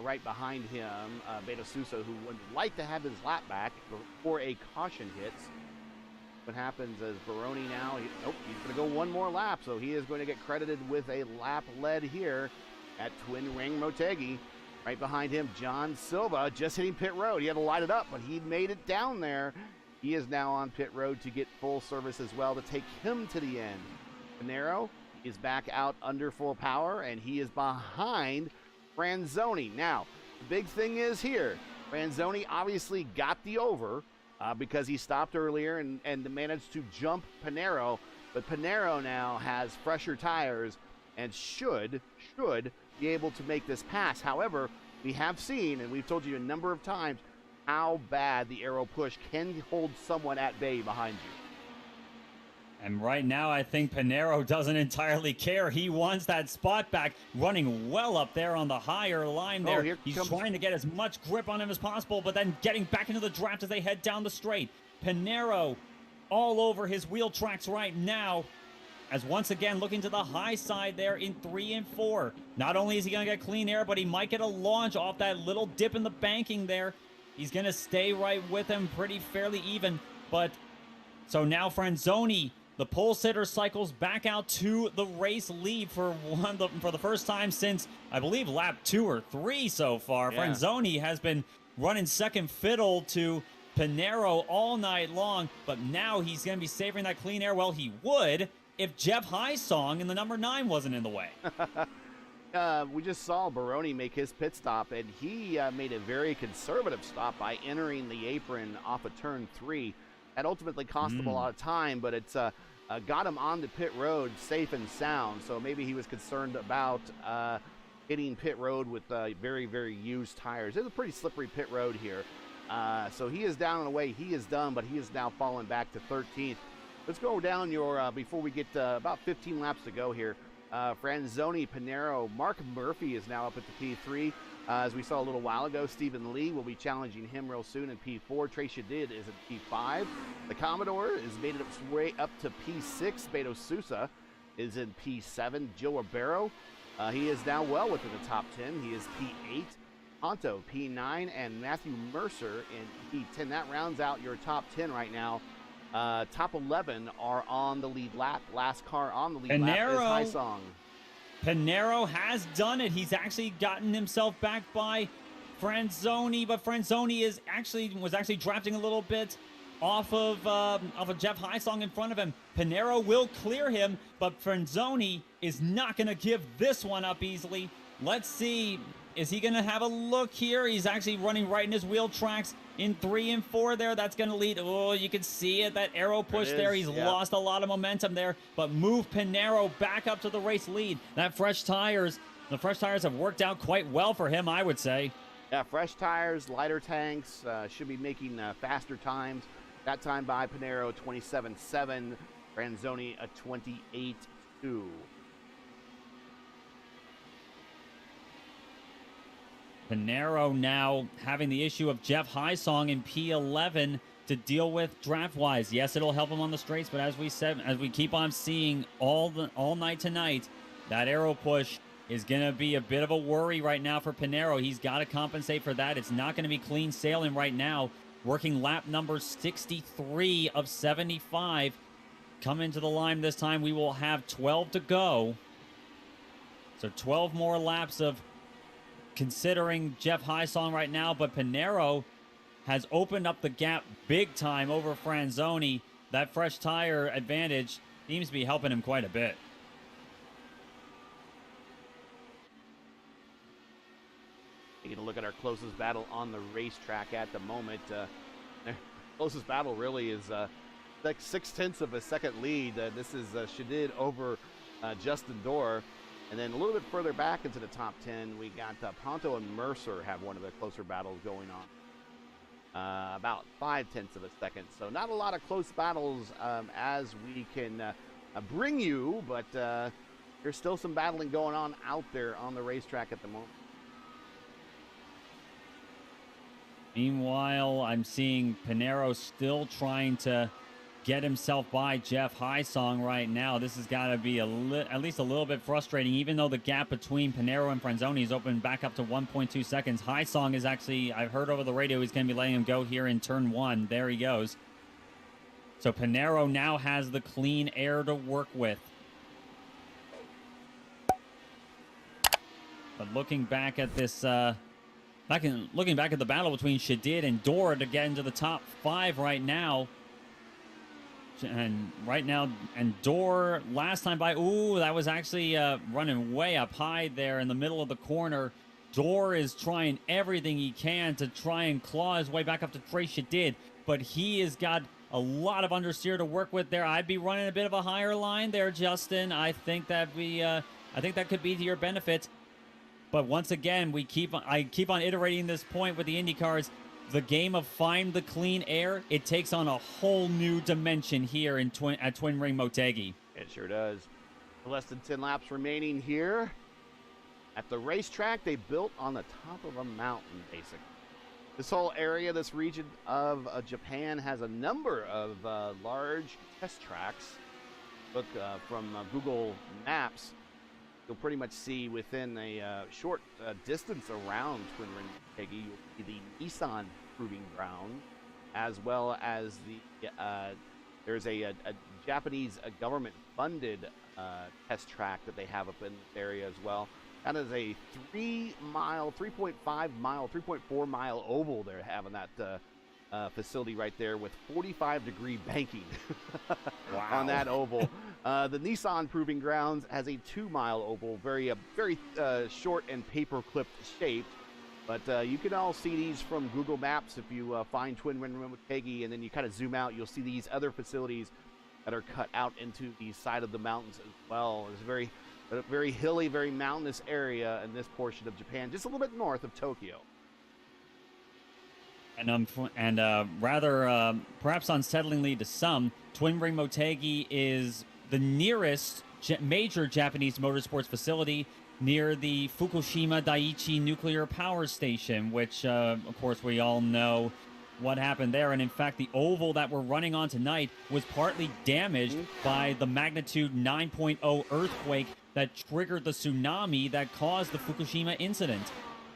right behind him Beto Sousa, who would like to have his lap back before a caution hits. What happens is Baroni now, he's going to go one more lap, so he is going to get credited with a lap lead here at Twin Ring Motegi. Right behind him, John Silva, just hitting pit road. He had to light it up, but he made it down there. He is now on pit road to get full service as well to take him to the end. Pinero is back out under full power, and he is behind Franzoni. Now, the big thing is here, Franzoni obviously got the over because he stopped earlier and managed to jump Pinero, but Pinero now has fresher tires and should be able to make this pass. However, we have seen, and we've told you a number of times, how bad the aero push can hold someone at bay behind you. And right now, I think Pinero doesn't entirely care. He wants that spot back, running well up there on the higher line there. He's trying to get as much grip on him as possible, but then getting back into the draft as they head down the straight. Pinero all over his wheel tracks right now, as once again looking to the high side there in 3 and 4. Not only is he going to get clean air, but he might get a launch off that little dip in the banking there. He's going to stay right with him pretty fairly even. But so now Franzoni, the pole sitter, cycles back out to the race lead for the first time since, I believe, lap 2 or 3 so far. Yeah. Franzoni has been running second fiddle to Pinero all night long, but now he's going to be savoring that clean air. Well, he would if Jeff Highsong in the number 9 wasn't in the way. We just saw Baroni make his pit stop, and he made a very conservative stop by entering the apron off of turn 3. That ultimately cost him a lot of time, but it's got him onto pit road safe and sound. So maybe he was concerned about hitting pit road with very, very used tires. It's a pretty slippery pit road here. So he is down and away. He is done, but he is now falling back to 13th. Let's go down your, before we get about 15 laps to go here. Franzoni, Pinero, Mark Murphy is now up at the P3. As we saw a little while ago, Stephen Lee will be challenging him real soon in P4. Trace Shadid is at P5. The Commodore has made it its way up to P6. Beto Sousa is in P7. Joe Ribeiro, he is now well within the top 10. He is P8. Honto, P9, and Matthew Mercer in P10. That rounds out your top 10 right now. Top 11 are on the lead lap. Last car on the lead lap is Highsong. Pinero has done it. He's actually gotten himself back by Franzoni, but Franzoni was actually drafting a little bit off of Jeff Highsong in front of him. Pinero will clear him, but Franzoni is not going to give this one up easily. Let's see. Is he going to have a look here? He's actually running right in his wheel tracks in 3 and 4 there. That's going to lead. Oh, you can see it. That aero push there. He's lost a lot of momentum there, but move Pinero back up to the race lead. The fresh tires have worked out quite well for him, I would say. Yeah, fresh tires, lighter tanks, should be making faster times. That time by Pinero, 27.7. Franzoni, a 28.2. Pinero now having the issue of Jeff Highsong in P11 to deal with draft-wise. Yes, it'll help him on the straights, but as we said, as we keep on seeing all night tonight, that aero push is going to be a bit of a worry right now for Pinero. He's got to compensate for that. It's not going to be clean sailing right now. Working lap number 63 of 75. come into the line this time. We will have 12 to go. So 12 more laps of considering Jeff Hysong right now, but Pinero has opened up the gap big time over Franzoni. That fresh tire advantage seems to be helping him quite a bit. Taking a look at our closest battle on the racetrack at the moment. Closest battle really is like 0.6 of a second lead. This is Shadid over Justin Dorr. And then a little bit further back into the top 10, we got Ponto and Mercer have one of the closer battles going on. About 0.5 of a second. So not a lot of close battles as we can bring you, but there's still some battling going on out there on the racetrack at the moment. Meanwhile, I'm seeing Pinero still trying to get himself by Jeff Hysong right now. This has got to be at least a little bit frustrating, even though the gap between Pinero and Franzoni is opened back up to 1.2 seconds. Hysong is actually, I've heard over the radio, he's going to be letting him go here in turn 1. There he goes. So Pinero now has the clean air to work with. But looking back at this, looking back at the battle between Shadid and Dorr to get into the top 5 right now. And Dorr last time by, ooh, that was actually running way up high there in the middle of the corner. Dorr is trying everything he can to try and claw his way back up to Trey Shadid, but he has got a lot of understeer to work with there. I'd be running a bit of a higher line there, Justin. I think that could be to your benefit. But once again, I keep on iterating this point with the IndyCars. The game of find the clean air, it takes on a whole new dimension here at Twin Ring Motegi. It sure does. Less than 10 laps remaining here. At the racetrack, they built on the top of a mountain, basically. This whole area, this region of Japan has a number of large test tracks. Look from Google Maps, you'll pretty much see within a short distance around Twin Ring Motegi, you'll see the Nissan Proving Ground, as well as there's a Japanese government-funded test track that they have up in this area as well. That is a 3.4 mile oval they're having that facility right there with 45-degree banking on that oval. The Nissan Proving Grounds has a 2-mile oval, very short and paper-clipped shaped. But you can all see these from Google Maps if you find Twin Ring Motegi, and then you kind of zoom out, you'll see these other facilities that are cut out into the side of the mountains as well. It's a very hilly, very mountainous area in this portion of Japan, just a little bit north of Tokyo. And rather, perhaps unsettlingly to some, Twin Ring Motegi is the nearest major Japanese motorsports facility near the Fukushima Daiichi nuclear power station, which, of course, we all know what happened there. And in fact, the oval that we're running on tonight was partly damaged by the magnitude 9.0 earthquake that triggered the tsunami that caused the Fukushima incident.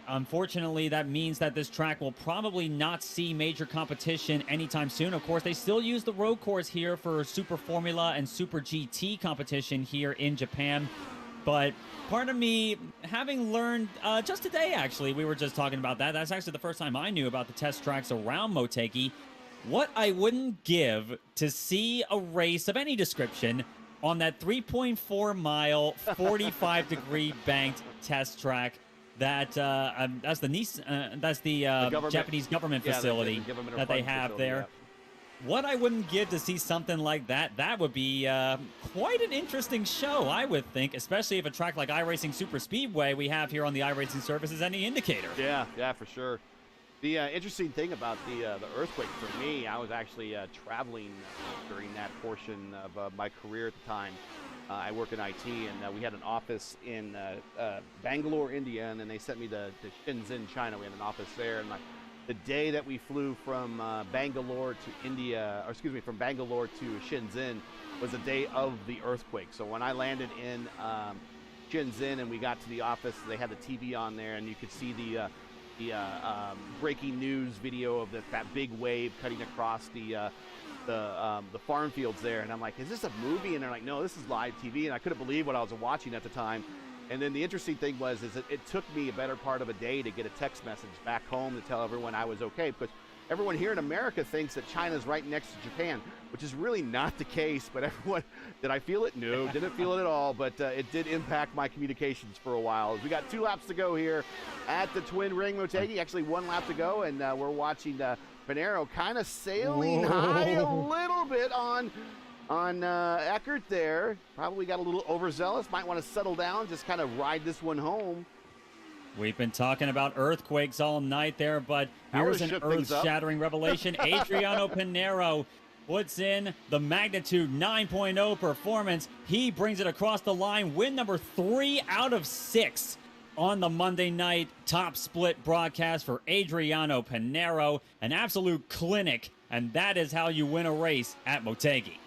Unfortunately, that means that this track will probably not see major competition anytime soon. Of course, they still use the road course here for Super Formula and Super GT competition here in Japan. But part of me, having learned just today, actually, we were just talking about that. That's actually the first time I knew about the test tracks around Motegi. What I wouldn't give to see a race of any description on that 3.4 mile, 45-degree banked test track. That's the Japanese government facility that they have there. Yeah. What I wouldn't give to see something like that, that would be quite an interesting show, I would think, especially if a track like iRacing Superspeedway we have here on the iRacing service is any indicator. Yeah, for sure. The interesting thing about the earthquake for me, I was actually traveling during that portion of my career at the time. I work in IT, and we had an office in Bangalore, India, and then they sent me to Shenzhen, China. We had an office there, and the day that we flew from Bangalore to from Bangalore to Shenzhen was the day of the earthquake. So when I landed in Shenzhen and we got to the office, they had the TV on there, and you could see the breaking news video of that big wave cutting across the the farm fields there, and I'm like, is this a movie? And they're like, no, this is live TV, and I couldn't believe what I was watching at the time. And then the interesting thing was is that it took me a better part of a day to get a text message back home to tell everyone I was okay, because everyone here in America thinks that China's right next to Japan, which is really not the case. But everyone, did I feel it? No, didn't feel it at all. But it did impact my communications for a while. We got 2 laps to go here at the Twin Ring Motegi. Actually, 1 lap to go, and we're watching Pinero kind of sailing high a little bit on Eckert there. Probably got a little overzealous. Might want to settle down, just kind of ride this one home. We've been talking about earthquakes all night there, but here's an earth-shattering revelation. Adriano Pinero puts in the magnitude 9.0 performance. He brings it across the line. Win number 3 out of 6 on the Monday night top split broadcast for Adriano Pinero. An absolute clinic, and that is how you win a race at Motegi.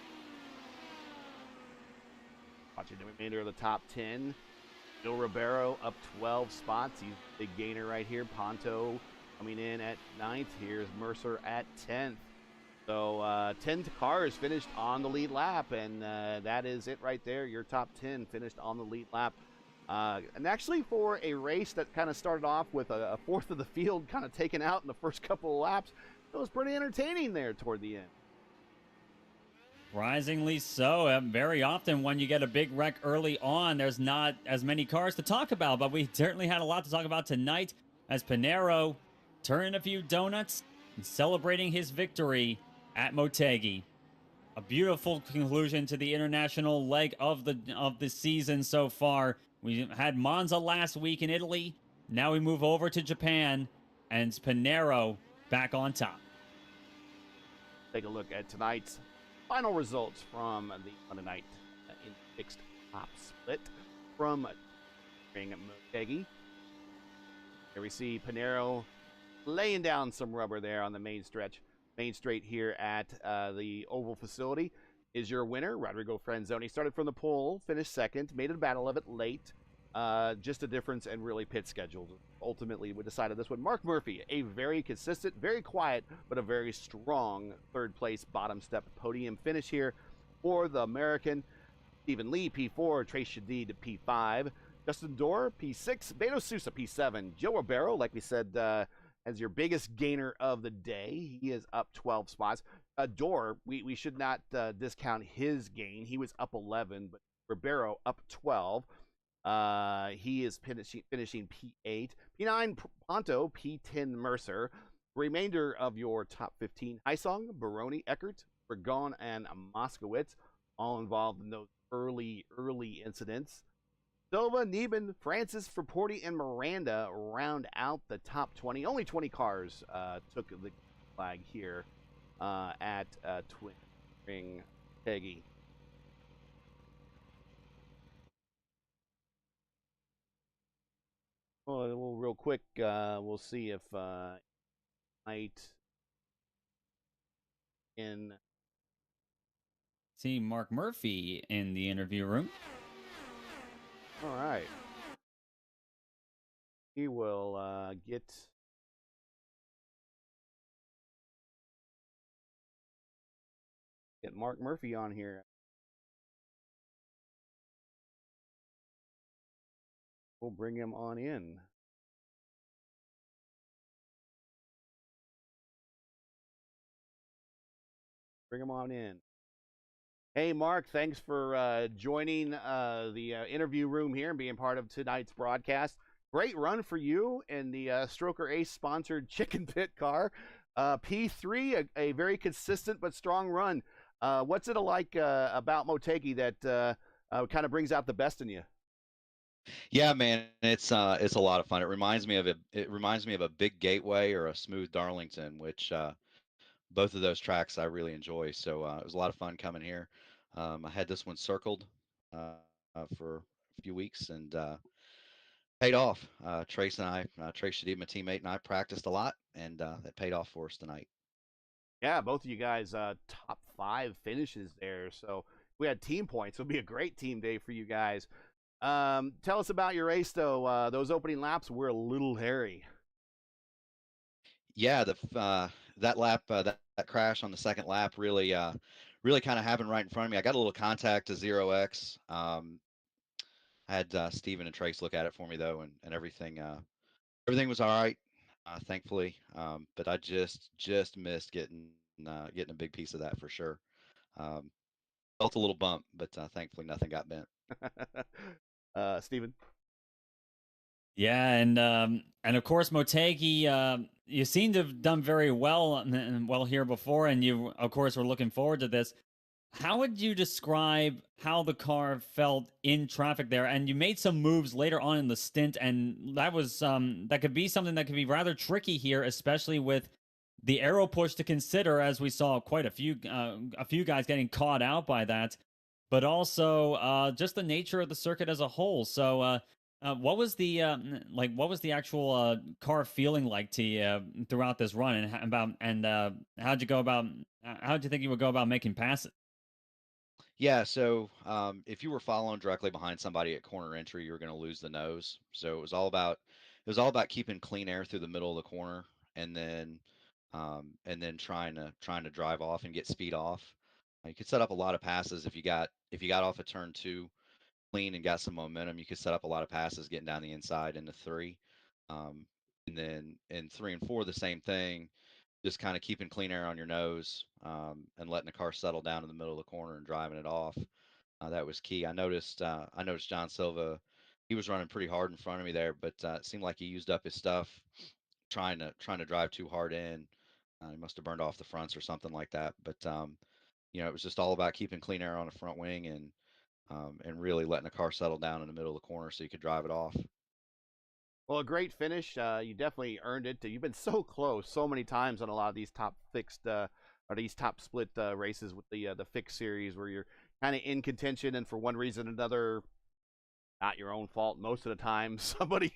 Watching the remainder of the top 10. Bill Ribeiro up 12 spots. He's a big gainer right here. Ponto coming in at 9th. Here's Mercer at 10th. So 10 cars finished on the lead lap, and that is it right there. Your top 10 finished on the lead lap. And actually for a race that kind of started off with a fourth of the field kind of taken out in the first couple of laps, it was pretty entertaining there toward the end. Surprisingly so. Very often when you get a big wreck early on, there's not as many cars to talk about, but we certainly had a lot to talk about tonight as Pinero turning a few donuts and celebrating his victory at Motegi. A beautiful conclusion to the international leg of the season so far. We had Monza last week in Italy. Now we move over to Japan, and it's Pinero back on top. Take a look at tonight's final results from the Monday night in fixed top split from Motegi. Here we see Pinero laying down some rubber there on the main straight here at the Oval facility. Is your winner, Rodrigo Franzoni. Started from the pole, finished second, made a battle of it late. Just a difference and really pit schedule. Ultimately, we decided this one. Mark Murphy, a very consistent, very quiet, but a very strong third place bottom step podium finish here for the American. Stephen Lee, P4, Trace Shadid, P5, Justin Dorr, P6, Beto Sousa, P7, Joe Ribeiro, like we said, as your biggest gainer of the day. He is up 12 spots. Dorr, we should not discount his gain. He was up 11, but Ribeiro up 12. He is finishing P8. P9, Ponto. P10, Mercer. Remainder of your top 15, Heisong, Baroni, Eckert, Bergon, and Moskowitz, all involved in those early incidents. Silva, Neben, Francis, Fraporti, and Miranda round out the top 20. Only 20 cars took the flag here at Twin Ring Motegi. Well, real quick, we'll see if might in See Mark Murphy in the interview room. all right. He will get Mark Murphy on here. We'll bring him on in. Bring him on in. Hey, Mark, thanks for joining the interview room here and being part of tonight's broadcast. Great run for you in the Stroker Ace sponsored Chicken Pit car. P3, a very consistent but strong run. What's it like about Motegi that kind of brings out the best in you? Yeah, man, it's a lot of fun. It reminds me of a big Gateway or a smooth Darlington, which both of those tracks I really enjoy. So it was a lot of fun coming here. I had this one circled for a few weeks and paid off. Trace Shadid, my teammate, and I practiced a lot, and that paid off for us tonight. Yeah, both of you guys top 5 finishes there. So we had team points. It'll be a great team day for you guys. Tell us about your race, though. Those opening laps were a little hairy. Yeah, that lap, that crash on the second lap really kind of happened right in front of me. I got a little contact to 0x. I had Steven and Trace look at it for me though, and everything was all right, thankfully. But I just missed getting a big piece of that for sure. Um, Felt a little bump, but thankfully nothing got bent. Steven? Yeah, and of course Motegi, you seem to have done very well and well here before, and you of course were looking forward to this. How would you describe how the car felt in traffic there? And you made some moves later on in the stint, and that was that could be something that could be rather tricky here, especially with the aero push to consider, as we saw quite a few guys getting caught out by that, but also just the nature of the circuit as a whole. So, what was the what was the actual car feeling like to you throughout this run, and how'd you go about? How'd you think you would go about making passes? Yeah, so if you were following directly behind somebody at corner entry, you were going to lose the nose. So it was all about keeping clean air through the middle of the corner, and then trying to drive off and get speed off. You could set up a lot of passes if you got off a turn two clean and got some momentum. You could set up a lot of passes getting down the inside into three, um, and then in three and four the same thing, just kind of keeping clean air on your nose, and letting the car settle down in the middle of the corner and driving it off. That was key. I noticed John Silva. He was running pretty hard in front of me there, but it seemed like he used up his stuff trying to drive too hard in. He must have burned off the fronts or something like that. But it was just all about keeping clean air on the front wing and really letting the car settle down in the middle of the corner so you could drive it off. Well, a great finish. You definitely earned it. You've been so close so many times on a lot of these top fixed or these top split races with the fixed series where you're kind of in contention, and for one reason or another, not your own fault most of the time, somebody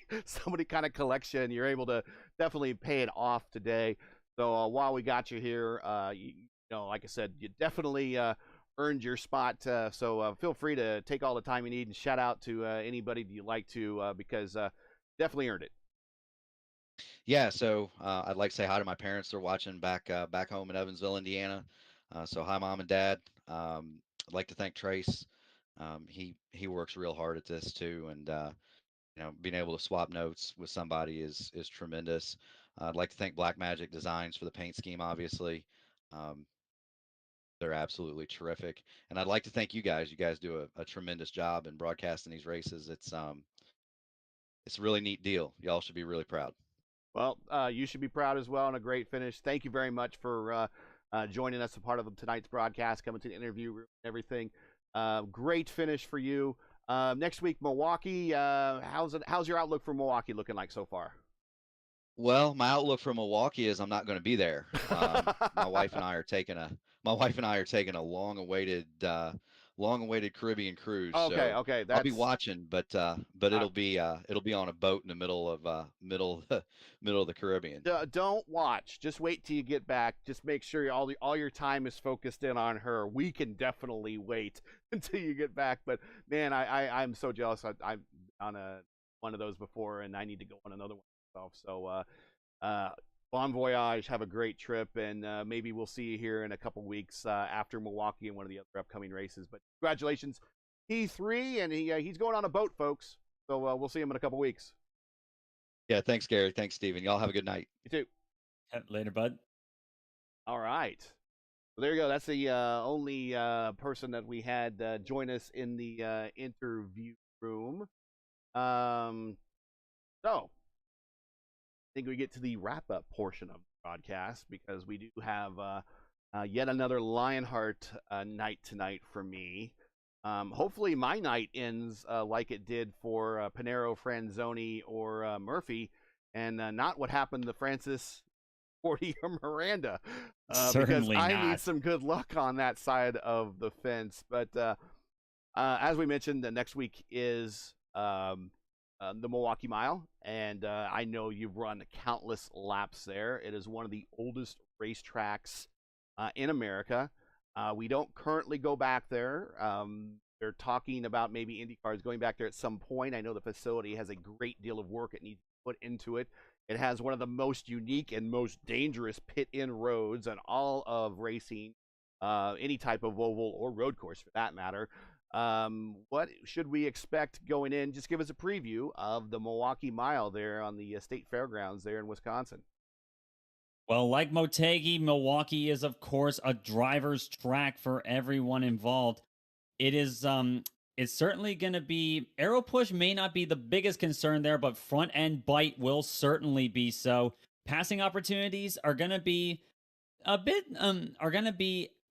kind of collects you, and you're able to definitely pay it off today. So while we got you here, like I said, you definitely earned your spot. So feel free to take all the time you need and shout out to anybody you like to because definitely earned it. Yeah, so I'd like to say hi to my parents. They're watching back home in Evansville, Indiana. So hi, mom and dad. I'd like to thank Trace. He works real hard at this too, and being able to swap notes with somebody is tremendous. I'd like to thank Black Magic Designs for the paint scheme, obviously. Um, they're absolutely terrific, and I'd like to thank you guys. You guys do a tremendous job in broadcasting these races. It's a really neat deal. Y'all should be really proud. Well, you should be proud as well, and a great finish. Thank you very much for joining us, a part of tonight's broadcast, coming to the interview room and everything. Great finish for you. Next week, Milwaukee. How's your outlook for Milwaukee looking like so far? Well, my outlook for Milwaukee is I'm not going to be there. My wife and I are taking a long-awaited Caribbean cruise. Okay, So okay, I'll be that's watching, but uh, it'll be on a boat in the middle of the Caribbean. don't watch. Just wait till you get back. Just make sure all your time is focused in on her. We can definitely wait until you get back. But man, I'm so jealous. I'm on one of those before, and I need to go on another one myself. So bon voyage. Have a great trip, and maybe we'll see you here in a couple weeks after Milwaukee and one of the other upcoming races. But congratulations, P3, and he's going on a boat, folks. So we'll see him in a couple weeks. Yeah, thanks, Gary. Thanks, Steven. Y'all have a good night. You too. Later, bud. All right. Well, there you go. That's the only person that we had join us in the interview room. So, I think we get to the wrap up portion of the broadcast because we do have yet another Lionheart night tonight for me. Hopefully, my night ends like it did for Panero, Franzoni, or Murphy, and not what happened to Francis, Forty, or Miranda, because Certainly I not. need some good luck on that side of the fence. But as we mentioned, the next week is the Milwaukee Mile, and I know you've run countless laps there. It is one of the oldest racetracks in America. We don't currently go back there. They're talking about maybe IndyCar is going back there at some point. I know the facility has a great deal of work it needs to put into it. It has one of the most unique and most dangerous pit-in roads on all of racing, any type of oval or road course for that matter. What should we expect going in? Just give us a preview of the Milwaukee Mile there on the state fairgrounds there in Wisconsin. Well, like Motegi, Milwaukee is, of course, a driver's track for everyone involved. It is, it's certainly going to be, aero push may not be the biggest concern there, but front end bite will certainly be so. Passing opportunities are going to be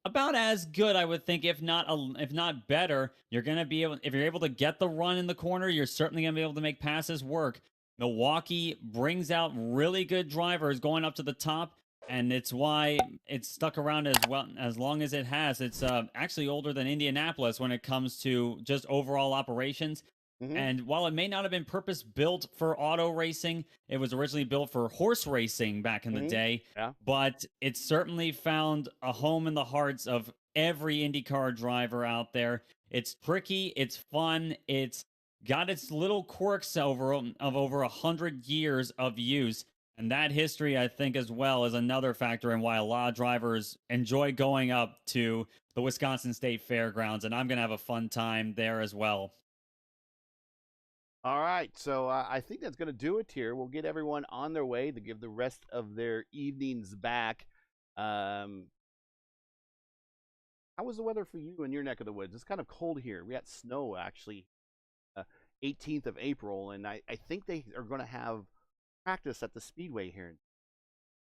about as good, I would think, if not better. You're going to be able, if you're able to get the run in the corner, you're certainly going to be able to make passes work. Milwaukee brings out really good drivers going up to the top, and it's why it's stuck around as long as it has. It's actually older than Indianapolis when it comes to just overall operations. Mm-hmm. And while it may not have been purpose-built for auto racing, it was originally built for horse racing back in the day. Yeah. But it certainly found a home in the hearts of every IndyCar driver out there. It's tricky, it's fun, it's got its little quirks of over 100 years of use. And that history, I think, as well, is another factor in why a lot of drivers enjoy going up to the Wisconsin State Fairgrounds. And I'm going to have a fun time there as well. All right, so I think that's going to do it here. We'll get everyone on their way to give the rest of their evenings back. How was the weather for you in your neck of the woods? It's kind of cold here. We got snow, actually, 18th of April, and I think they are going to have practice at the speedway here.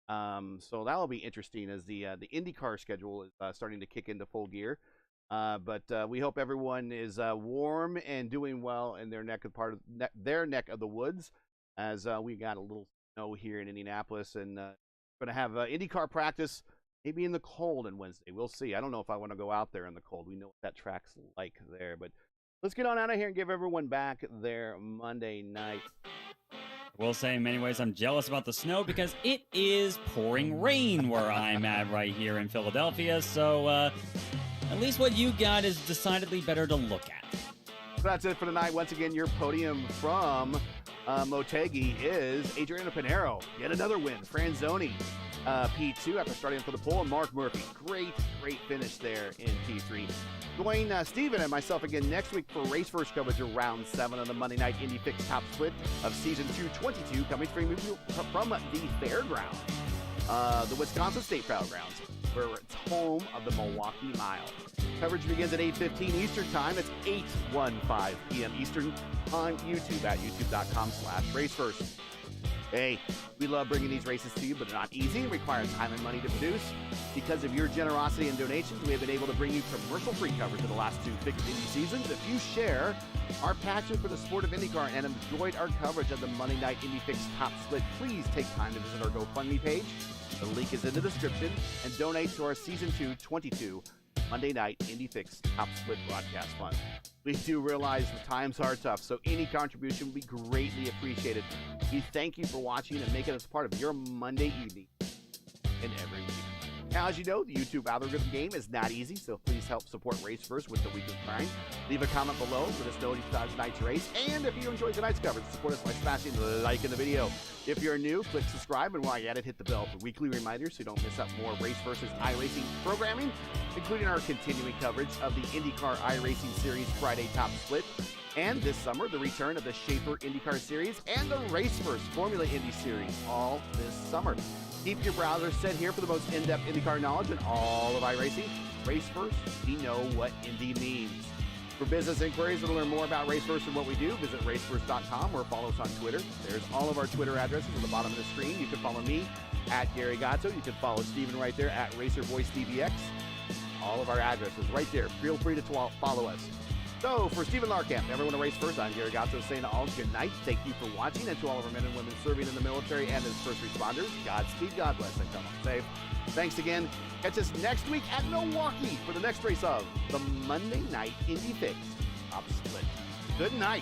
So that'll be interesting as the IndyCar schedule is starting to kick into full gear. But we hope everyone is warm and doing well in their neck of the woods, as we got a little snow here in Indianapolis, and going to have IndyCar practice maybe in the cold on Wednesday. We'll see. I don't know if I want to go out there in the cold. We know what that track's like there, but let's get on out of here and give everyone back their Monday night. I will say in many ways I'm jealous about the snow because it is pouring rain where I'm at right here in Philadelphia. So at least what you got is decidedly better to look at. So that's it for tonight. Once again, your podium from Motegi is Adriano Pinheiro. Yet another win. Franzoni, P2 after starting for the pole. And Mark Murphy. Great finish there in P3. Join Steven and myself again next week for race first coverage of round 7 of the Monday Night Indy Fix Top Split of Season 222, coming from the fairground, the Wisconsin State Fairgrounds, where it's home of the Milwaukee Mile. Coverage begins at 8:15 Eastern Time. It's 8:15 p.m. Eastern on YouTube at youtube.com/racefirst. Hey, we love bringing these races to you, but they're not easy and require time and money to produce. Because of your generosity and donations, we have been able to bring you commercial-free coverage of the last 2 Fixed Indy seasons. If you share our passion for the sport of IndyCar and enjoyed our coverage of the Monday Night Indy Fix Top Split, please take time to visit our GoFundMe page. The link is in the description, and donate to our Season 222 Monday Night Indy Fix Top Split broadcast fund. We do realize the times are tough, so any contribution would be greatly appreciated. We thank you for watching and making us part of your Monday evening and every week. Now, as you know, the YouTube algorithm game is not easy, so please help support Race First with the weekly grind. Leave a comment below, let us know tonight's race, and if you enjoyed tonight's coverage, support us by smashing the like in the video. If you're new, click subscribe, and while you're at it, hit the bell for weekly reminders so you don't miss out more Race Versus iRacing programming, including our continuing coverage of the IndyCar iRacing Series Friday Top Split, and this summer, the return of the Schaefer IndyCar Series and the Race First Formula Indy Series, all this summer. Keep your browser set here for the most in-depth IndyCar knowledge and all of iRacing. Race First, we know what Indy means. For business inquiries and to learn more about Race First and what we do, visit racefirst.com or follow us on Twitter. There's all of our Twitter addresses on the bottom of the screen. You can follow me at Gary Gatto. You can follow Steven right there at RacerVoiceDBX. All of our addresses right there. Feel free to follow us. So, for Steven Larkamp, everyone at Race First, I'm Gary Gatto saying to all good night. Thank you for watching, and to all of our men and women serving in the military and as first responders, Godspeed, God bless, and come on safe. Thanks again. Catch us next week at Milwaukee for the next race of the Monday Night Indy Fix Top Split. Good night.